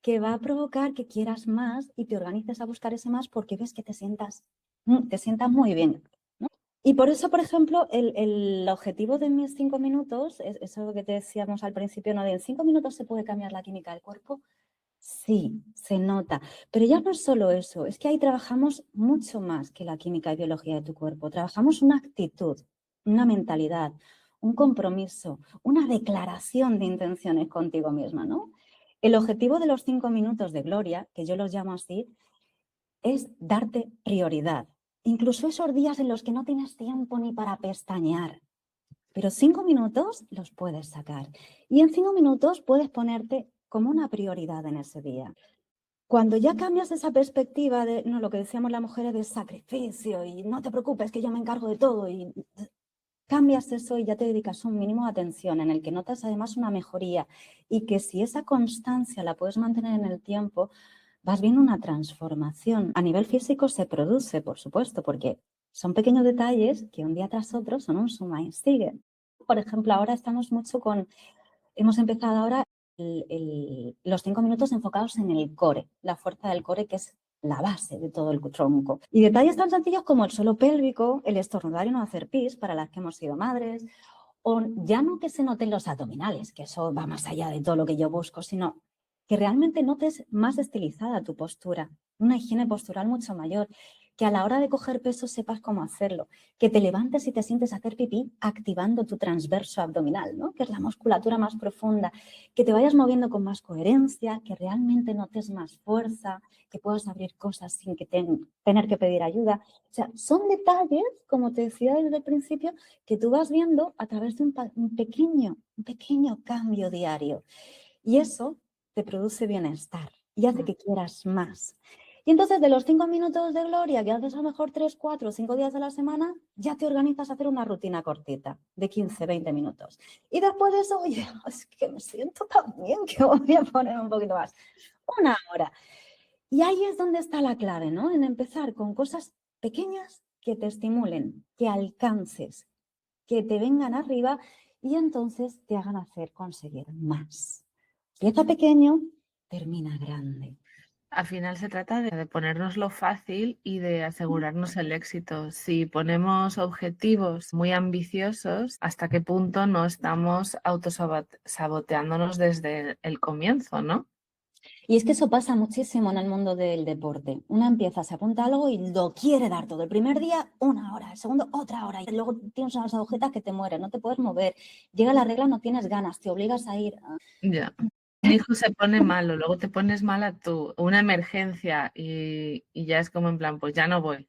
Speaker 3: Que va a provocar que quieras más y te organices a buscar ese más porque ves que te sientas muy bien, ¿no? Y por eso, por ejemplo, el objetivo de mis 5 minutos, eso es lo que te decíamos al principio, ¿no? De en 5 minutos se puede cambiar la química del cuerpo. Sí, se nota. Pero ya no es solo eso, es que ahí trabajamos mucho más que la química y biología de tu cuerpo. Trabajamos una actitud, una mentalidad, un compromiso, una declaración de intenciones contigo misma, ¿no? El objetivo de los 5 minutos de gloria, que yo los llamo así, es darte prioridad. Incluso esos días en los que no tienes tiempo ni para pestañear. Pero 5 minutos los puedes sacar. Y en 5 minutos puedes ponerte como una prioridad en ese día. Cuando ya cambias esa perspectiva de, no, lo que decíamos las mujeres de sacrificio y no te preocupes que yo me encargo de todo y cambias eso y ya te dedicas un mínimo de atención en el que notas además una mejoría y que si esa constancia la puedes mantener en el tiempo, vas viendo una transformación. A nivel físico se produce, por supuesto, porque son pequeños detalles que un día tras otro son un suma y sigue. Por ejemplo, ahora estamos mucho hemos empezado ahora los 5 minutos enfocados en el core, la fuerza del core, que es la base de todo el tronco. Y detalles tan sencillos como el suelo pélvico, el estornudar y no hacer pis, para las que hemos sido madres, o ya no que se noten los abdominales, que eso va más allá de todo lo que yo busco, sino que realmente notes más estilizada tu postura, una higiene postural mucho mayor, que a la hora de coger peso sepas cómo hacerlo, que te levantes y te sientes a hacer pipí activando tu transverso abdominal, ¿no? Que es la musculatura más profunda, que te vayas moviendo con más coherencia, que realmente notes más fuerza, que puedas abrir cosas sin que tener que pedir ayuda. O sea, son detalles, como te decía desde el principio, que tú vas viendo a través de un pequeño cambio diario. Y eso te produce bienestar y hace que quieras más. Y entonces de los 5 minutos de gloria que haces a lo mejor 3, 4, 5 días a la semana, ya te organizas a hacer una rutina cortita de 15, 20 minutos. Y después de eso, oye, es que me siento tan bien que voy a poner un poquito más. 1 hora. Y ahí es donde está la clave, ¿no? En empezar con cosas pequeñas que te estimulen, que alcances, que te vengan arriba y entonces te hagan conseguir más. Empieza pequeño, termina grande.
Speaker 1: Al final se trata de ponernoslo fácil y de asegurarnos el éxito. Si ponemos objetivos muy ambiciosos, ¿hasta qué punto no estamos autosaboteándonos desde el comienzo, no?
Speaker 3: Y es que eso pasa muchísimo en el mundo del deporte. Una empieza, se apunta a algo y lo quiere dar todo. El primer día, 1 hora, el segundo, otra hora. Y luego tienes unas agujetas que te mueren, no te puedes mover. Llega la regla, no tienes ganas, te obligas a ir.
Speaker 1: Ya. Un hijo se pone malo, luego te pones mala tú, una emergencia y ya es como en plan, pues ya no voy.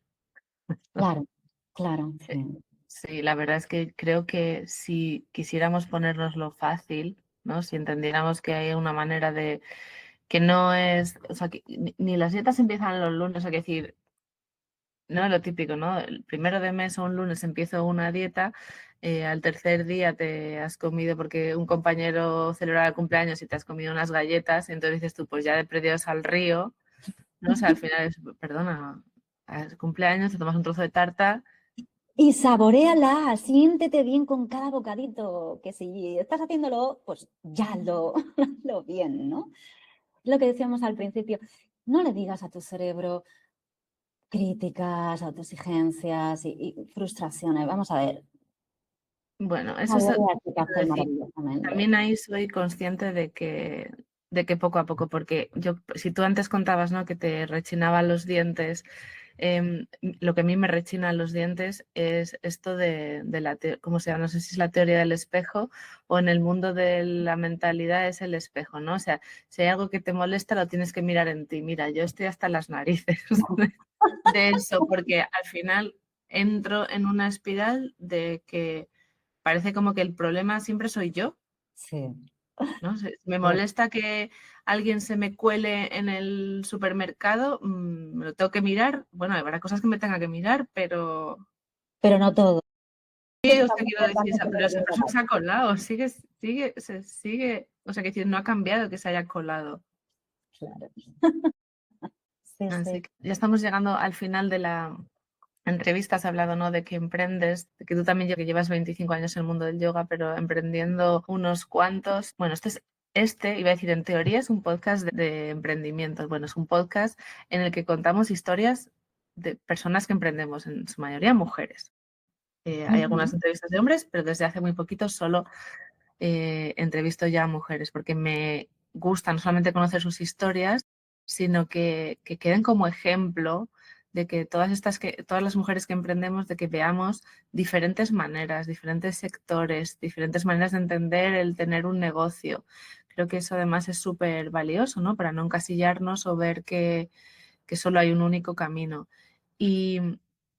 Speaker 3: Claro, claro. Sí.
Speaker 1: Sí, la verdad es que creo que si quisiéramos ponernoslo fácil, ¿no? Si entendiéramos que hay una manera de que no es, o sea, que ni las dietas empiezan los lunes, hay que decir, no lo típico, ¿no? El primero de mes o un lunes empiezo una dieta, al tercer día te has comido porque un compañero celebra el cumpleaños y te has comido unas galletas, y entonces dices tú, pues ya de perdidos al río, ¿no? O sea, al final es, perdona, al cumpleaños te tomas un trozo de tarta.
Speaker 3: Y saboréala, siéntete bien con cada bocadito, que si estás haciéndolo, pues ya lo bien, ¿no? Lo que decíamos al principio, no le digas a tu cerebro críticas, autoexigencias y frustraciones. Vamos a ver,
Speaker 1: Bueno, eso es
Speaker 3: saborea tu
Speaker 1: quiero
Speaker 3: café
Speaker 1: decir.
Speaker 3: maravillosamente.
Speaker 1: También ahí soy consciente de que poco a poco, porque yo, si tú antes contabas, ¿no? Que te rechinaban los dientes, lo que a mí me rechinan los dientes es esto de ¿cómo se llama? No sé si es la teoría del espejo o en el mundo de la mentalidad es el espejo, ¿no? O sea, si hay algo que te molesta, lo tienes que mirar en ti. Mira, yo estoy hasta las narices de eso, porque al final entro en una espiral de que parece como que el problema siempre soy yo,
Speaker 3: Sí.
Speaker 1: ¿no? Me molesta que alguien se me cuele en el supermercado, me lo tengo que mirar. Bueno, habrá cosas que me tenga que mirar, pero
Speaker 3: Pero no todo.
Speaker 1: sí, o sea,
Speaker 3: Estamos
Speaker 1: quiero decir,
Speaker 3: totalmente
Speaker 1: pero esa
Speaker 3: de
Speaker 1: persona
Speaker 3: acuerdo.
Speaker 1: se ha colado, sigue, o sea, que decir, no ha cambiado que se haya colado.
Speaker 3: Claro. Sí, sí.
Speaker 1: Así que ya estamos llegando al final de la entrevista. Has hablado, ¿no?, de que emprendes, de que tú también que llevas 25 años en el mundo del yoga, pero emprendiendo unos cuantos. Bueno, iba a decir, en teoría es un podcast de emprendimiento. Bueno, es un podcast en el que contamos historias de personas que emprendemos, en su mayoría mujeres. Hay algunas entrevistas de hombres, pero desde hace muy poquito solo entrevisto ya a mujeres, porque me gusta no solamente conocer sus historias, sino que queden como ejemplo de que todas las mujeres que emprendemos, de que veamos diferentes maneras, diferentes sectores, diferentes maneras de entender el tener un negocio. Creo que eso además es súper valioso, ¿no? Para no encasillarnos o ver que solo hay un único camino. Y,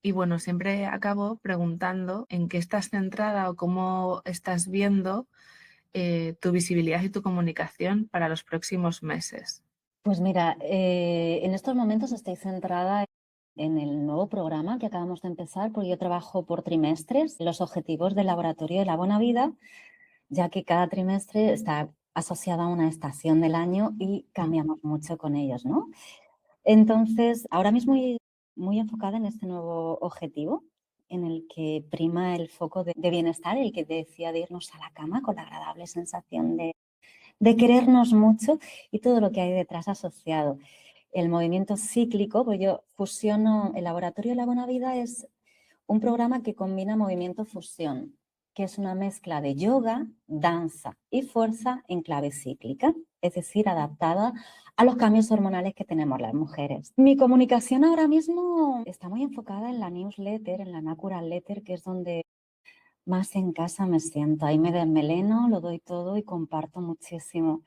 Speaker 1: y bueno, siempre acabo preguntando en qué estás centrada o cómo estás viendo tu visibilidad y tu comunicación para los próximos meses.
Speaker 3: Pues mira, en estos momentos estoy centrada en el nuevo programa que acabamos de empezar, porque yo trabajo por trimestres, los objetivos del Laboratorio de la Buena Vida, ya que cada trimestre está asociado a una estación del año y cambiamos mucho con ellos, ¿no? Entonces, ahora mismo muy enfocada en este nuevo objetivo, en el que prima el foco de bienestar, el que decía de irnos a la cama con la agradable sensación de querernos mucho y todo lo que hay detrás asociado. El movimiento cíclico, pues yo fusiono, el Laboratorio de la Buena Vida es un programa que combina movimiento-fusión, que es una mezcla de yoga, danza y fuerza en clave cíclica, es decir, adaptada a los cambios hormonales que tenemos las mujeres. Mi comunicación ahora mismo está muy enfocada en la newsletter, en la Natural Letter, que es donde más en casa me siento. Ahí me desmeleno, lo doy todo y comparto muchísimo.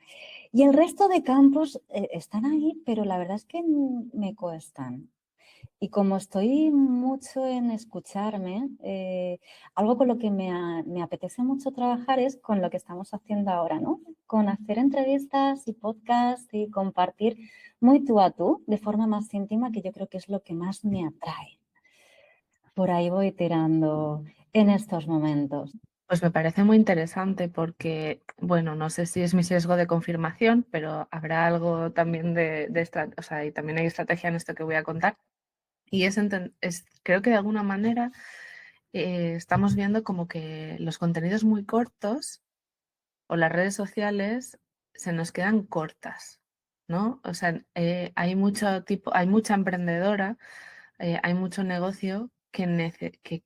Speaker 3: Y el resto de campos están ahí, pero la verdad es que me cuestan. Y como estoy mucho en escucharme, algo con lo que me apetece mucho trabajar es con lo que estamos haciendo ahora, ¿no? Con hacer entrevistas y podcasts y compartir muy tú a tú, de forma más íntima, que yo creo que es lo que más me atrae. Por ahí voy tirando en estos momentos.
Speaker 1: Pues me parece muy interesante porque, bueno, no sé si es mi sesgo de confirmación, pero habrá algo también o sea, y también hay estrategia en esto que voy a contar. Y creo que de alguna manera estamos viendo como que los contenidos muy cortos o las redes sociales se nos quedan cortas, ¿no? O sea, hay mucha emprendedora, hay mucho negocio que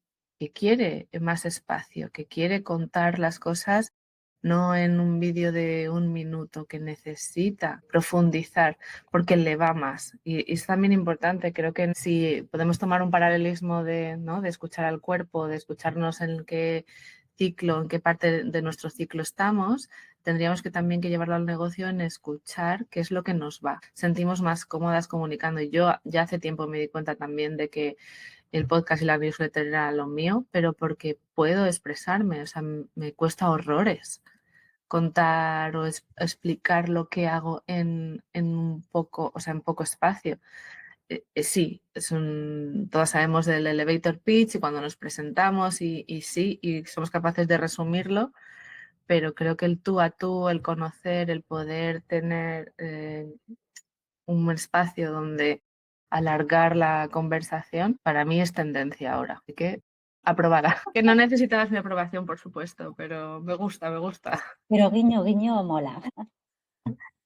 Speaker 1: quiere más espacio, que quiere contar las cosas no en un vídeo de 1 minuto, que necesita profundizar porque le va más. Y es también importante, creo que si podemos tomar un paralelismo ¿no?, de escuchar al cuerpo, de escucharnos en qué ciclo, en qué parte de nuestro ciclo estamos, tendríamos que también que llevarlo al negocio en escuchar qué es lo que nos va. Sentimos más cómodas comunicando. Y yo ya hace tiempo me di cuenta también de que el podcast y la newsletter era lo mío, pero porque puedo expresarme, o sea, me cuesta horrores contar o explicar lo que hago en un poco, o sea, en poco espacio. Sí, todos sabemos del elevator pitch y cuando nos presentamos y sí, y somos capaces de resumirlo, pero creo que el tú a tú, el conocer, el poder tener un espacio donde alargar la conversación, para mí es tendencia ahora. Así que aprobada. Que no necesitabas mi aprobación, por supuesto, pero me gusta, me gusta.
Speaker 3: Pero guiño, guiño, mola.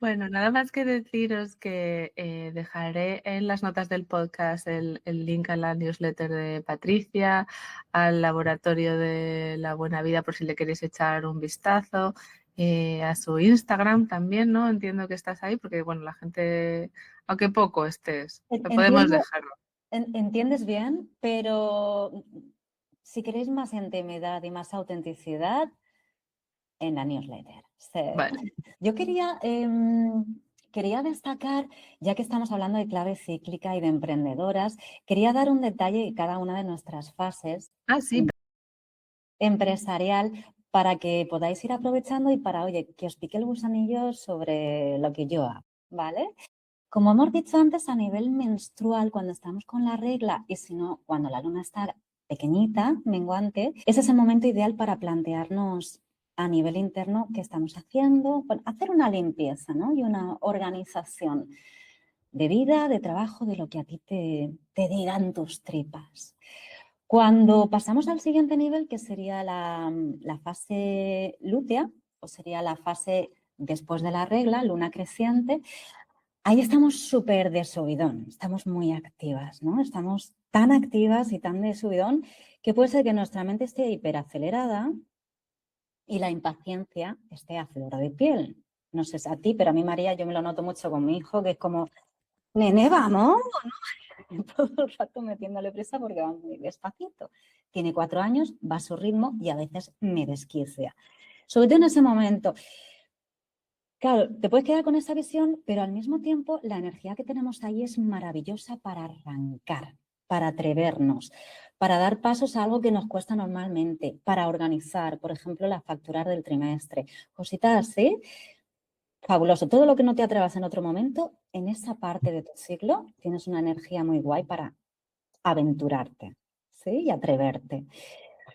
Speaker 1: Bueno, nada más que deciros que dejaré en las notas del podcast el link a la newsletter de Patricia, al laboratorio de la Buena Vida por si le queréis echar un vistazo, a su Instagram también, ¿no? Entiendo que estás ahí porque, bueno, la gente, aunque poco estés, lo podemos dejarlo.
Speaker 3: Entiendes bien, pero si queréis más intimidad y más autenticidad, en la newsletter.
Speaker 1: Vale.
Speaker 3: Yo quería destacar, ya que estamos hablando de clave cíclica y de emprendedoras, quería dar un detalle de cada una de nuestras fases
Speaker 1: Ah, sí.
Speaker 3: empresarial para que podáis ir aprovechando y para, oye, que os pique el gusanillo sobre lo que yo hago, ¿vale? Como hemos dicho antes, a nivel menstrual, cuando estamos con la regla y si no, cuando la luna está pequeñita, menguante, ese es el momento ideal para plantearnos a nivel interno qué estamos haciendo, bueno, hacer una limpieza, ¿no? Y una organización de vida, de trabajo, de lo que a ti te digan tus tripas. Cuando pasamos al siguiente nivel, que sería la fase lútea, o sería la fase después de la regla, luna creciente, ahí estamos súper de subidón, estamos muy activas, ¿no? Estamos tan activas y tan de subidón que puede ser que nuestra mente esté hiperacelerada y la impaciencia esté a flor de piel. No sé si a ti, pero a mí, María, yo me lo noto mucho con mi hijo, que es como, nene, vamos, ¿no? Todo el rato metiéndole prisa porque va muy despacito. Tiene 4 años, va a su ritmo y a veces me desquicia. Sobre todo en ese momento. Claro, te puedes quedar con esa visión, pero al mismo tiempo la energía que tenemos ahí es maravillosa para arrancar, para atrevernos, para dar pasos a algo que nos cuesta normalmente, para organizar, por ejemplo, la facturar del trimestre. Cositas así, fabuloso. Todo lo que no te atrevas en otro momento, en esa parte de tu ciclo tienes una energía muy guay para aventurarte, ¿sí? Y atreverte.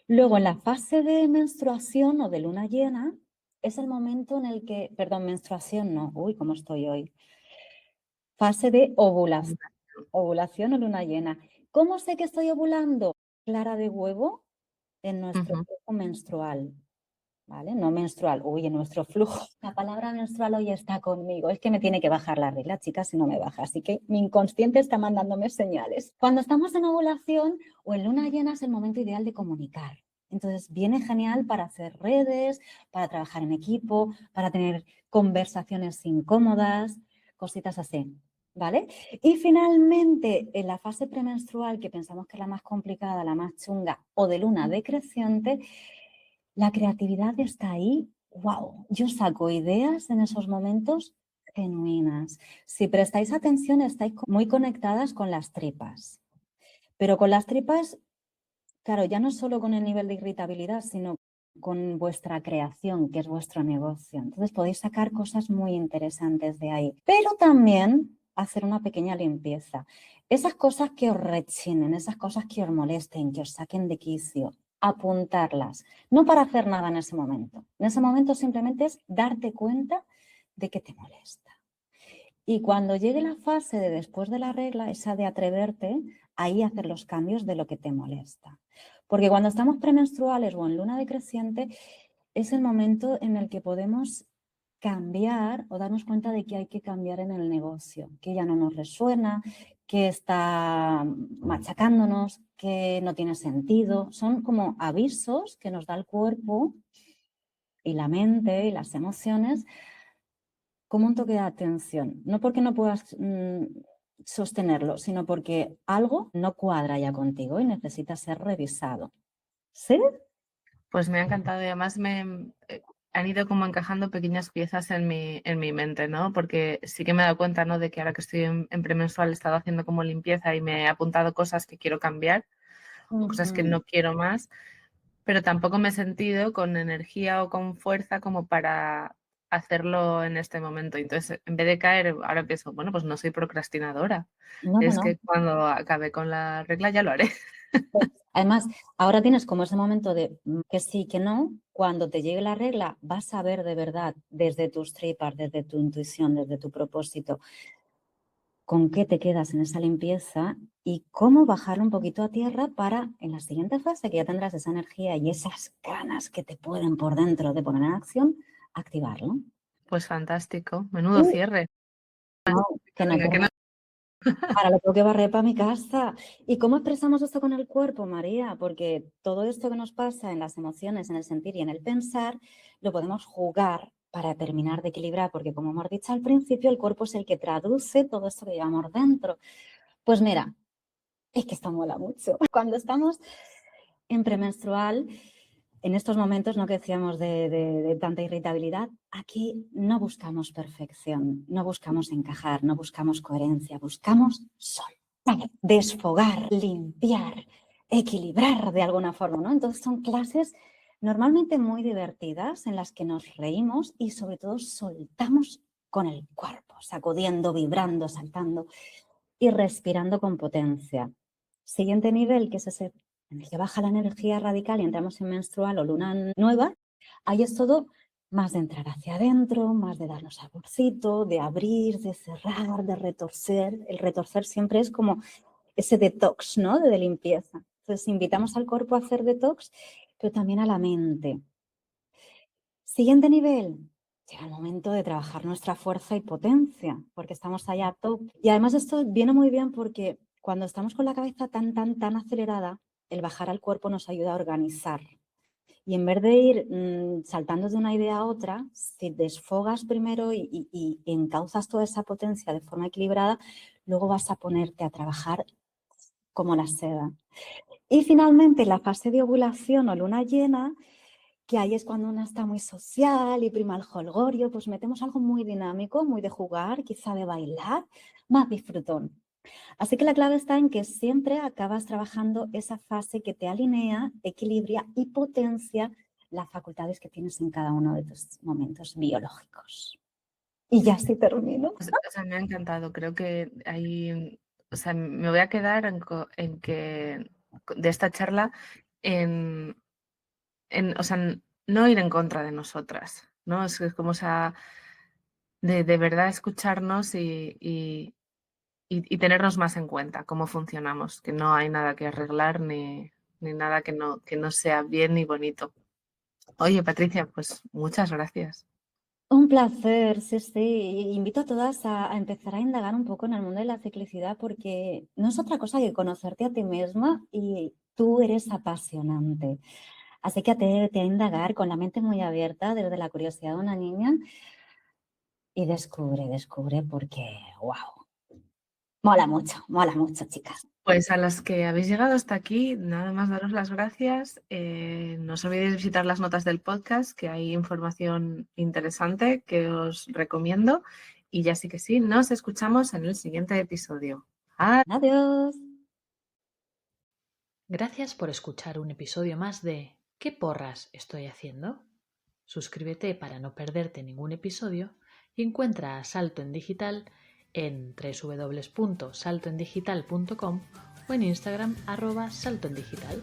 Speaker 3: Luego, en la fase de menstruación o de luna llena, es el momento en el que, perdón, menstruación no, uy, ¿cómo estoy hoy? Fase de ovulación, ovulación o luna llena. ¿Cómo sé que estoy ovulando? Clara de huevo en nuestro
Speaker 1: Ujú.
Speaker 3: flujo menstrual, ¿vale? No menstrual, uy, en nuestro flujo. La palabra menstrual hoy está conmigo, es que me tiene que bajar la regla, chicas, si no me baja, así que mi inconsciente está mandándome señales. Cuando estamos en ovulación o en luna llena es el momento ideal de comunicar. Entonces viene genial para hacer redes, para trabajar en equipo, para tener conversaciones incómodas, cositas así, ¿vale? Y finalmente, en la fase premenstrual, que pensamos que es la más complicada, la más chunga, o de luna decreciente, la creatividad está ahí. ¡Wow! Yo saco ideas en esos momentos genuinas. Si prestáis atención, estáis muy conectadas con las tripas. Pero con las tripas, claro, ya no solo con el nivel de irritabilidad, sino con vuestra creación, que es vuestro negocio. Entonces podéis sacar cosas muy interesantes de ahí. Pero también hacer una pequeña limpieza. Esas cosas que os rechinen, esas cosas que os molesten, que os saquen de quicio, apuntarlas. No para hacer nada en ese momento. En ese momento simplemente es darte cuenta de que te molesta. Y cuando llegue la fase de después de la regla, esa de atreverte, ahí hacer los cambios de lo que te molesta. Porque cuando estamos premenstruales o en luna decreciente, es el momento en el que podemos cambiar o darnos cuenta de que hay que cambiar en el negocio, que ya no nos resuena, que está machacándonos, que no tiene sentido. Son como avisos que nos da el cuerpo y la mente y las emociones como un toque de atención. No porque no puedas sostenerlo, sino porque algo no cuadra ya contigo y necesita ser revisado. ¿Sí?
Speaker 1: Pues me ha encantado y además han ido como encajando pequeñas piezas en mi mente, ¿no? Porque sí que me he dado cuenta, ¿no? De que ahora que estoy en premenstrual he estado haciendo como limpieza y me he apuntado cosas que quiero cambiar o cosas que no quiero más, pero tampoco me he sentido con energía o con fuerza como para hacerlo en este momento. Entonces, en vez de caer, ahora pienso, bueno, pues no soy procrastinadora.
Speaker 3: No, no,
Speaker 1: Es
Speaker 3: no.
Speaker 1: que cuando acabe con la regla ya lo haré.
Speaker 3: Además, ahora tienes como ese momento de que sí, que no. Cuando te llegue la regla, vas a ver de verdad desde tus tripas, desde tu intuición, desde tu propósito, con qué te quedas en esa limpieza y cómo bajar un poquito a tierra para en la siguiente fase, que ya tendrás esa energía y esas ganas que te pueden por dentro de poner en acción, activarlo.
Speaker 1: Pues fantástico, menudo cierre.
Speaker 3: No, que no,
Speaker 1: Venga, que no.
Speaker 3: ahora lo tengo que barrer para mi casa. ¿Y cómo expresamos esto con el cuerpo, María? Porque todo esto que nos pasa en las emociones, en el sentir y en el pensar, lo podemos jugar para terminar de equilibrar, porque como hemos dicho al principio, el cuerpo es el que traduce todo esto que llevamos dentro. Pues mira, es que esto mola mucho. Cuando estamos en premenstrual, en estos momentos, ¿no? Que decíamos de tanta irritabilidad, aquí no buscamos perfección, no buscamos encajar, no buscamos coherencia, buscamos soltar, desfogar, limpiar, equilibrar de alguna forma, ¿no? Entonces son clases normalmente muy divertidas, en las que nos reímos y sobre todo soltamos con el cuerpo, sacudiendo, vibrando, saltando y respirando con potencia. Siguiente nivel, que es ese en el que baja la energía radical y entramos en menstrual o luna nueva, ahí es todo más de entrar hacia adentro, más de darnos saborcito, de abrir, de cerrar, de retorcer. El retorcer siempre es como ese detox, ¿no? De limpieza. Entonces, invitamos al cuerpo a hacer detox, pero también a la mente. Siguiente nivel, llega el momento de trabajar nuestra fuerza y potencia, porque estamos allá a top. Y además esto viene muy bien porque cuando estamos con la cabeza tan acelerada, el bajar al cuerpo nos ayuda a organizar. Y en vez de ir saltando de una idea a otra, si desfogas primero y encauzas toda esa potencia de forma equilibrada, luego vas a ponerte a trabajar como la seda. Y finalmente, la fase de ovulación o luna llena, que ahí es cuando una está muy social y prima el jolgorio, pues metemos algo muy dinámico, muy de jugar, quizá de bailar, más disfrutón. Así que la clave está en que siempre acabas trabajando esa fase que te alinea, equilibra y potencia las facultades que tienes en cada uno de tus momentos biológicos. Y ya sí termino.
Speaker 1: Pues, o sea, me ha encantado. Creo que hay, o sea, me voy a quedar en que de esta charla o sea, no ir en contra de nosotras, ¿no? Es como esa de verdad escucharnos y tenernos más en cuenta cómo funcionamos, que no hay nada que arreglar ni nada que no sea bien ni bonito. Oye, Patricia, pues muchas gracias.
Speaker 3: Un placer, sí, sí. Invito a todas a empezar a indagar un poco en el mundo de la ciclicidad porque no es otra cosa que conocerte a ti misma y tú eres apasionante. Así que atrévete a indagar con la mente muy abierta desde la curiosidad de una niña y descubre porque, wow, mola mucho, chicas.
Speaker 1: Pues a las que habéis llegado hasta aquí, nada más daros las gracias. No os olvidéis visitar las notas del podcast, que hay información interesante que os recomiendo. Y ya sí que sí, nos escuchamos en el siguiente episodio. Adiós.
Speaker 3: Adiós.
Speaker 2: Gracias por escuchar un episodio más de ¿Qué porras estoy haciendo? Suscríbete para no perderte ningún episodio y encuentra a Salto en Digital en www.saltoendigital.com o en Instagram @saltoendigital.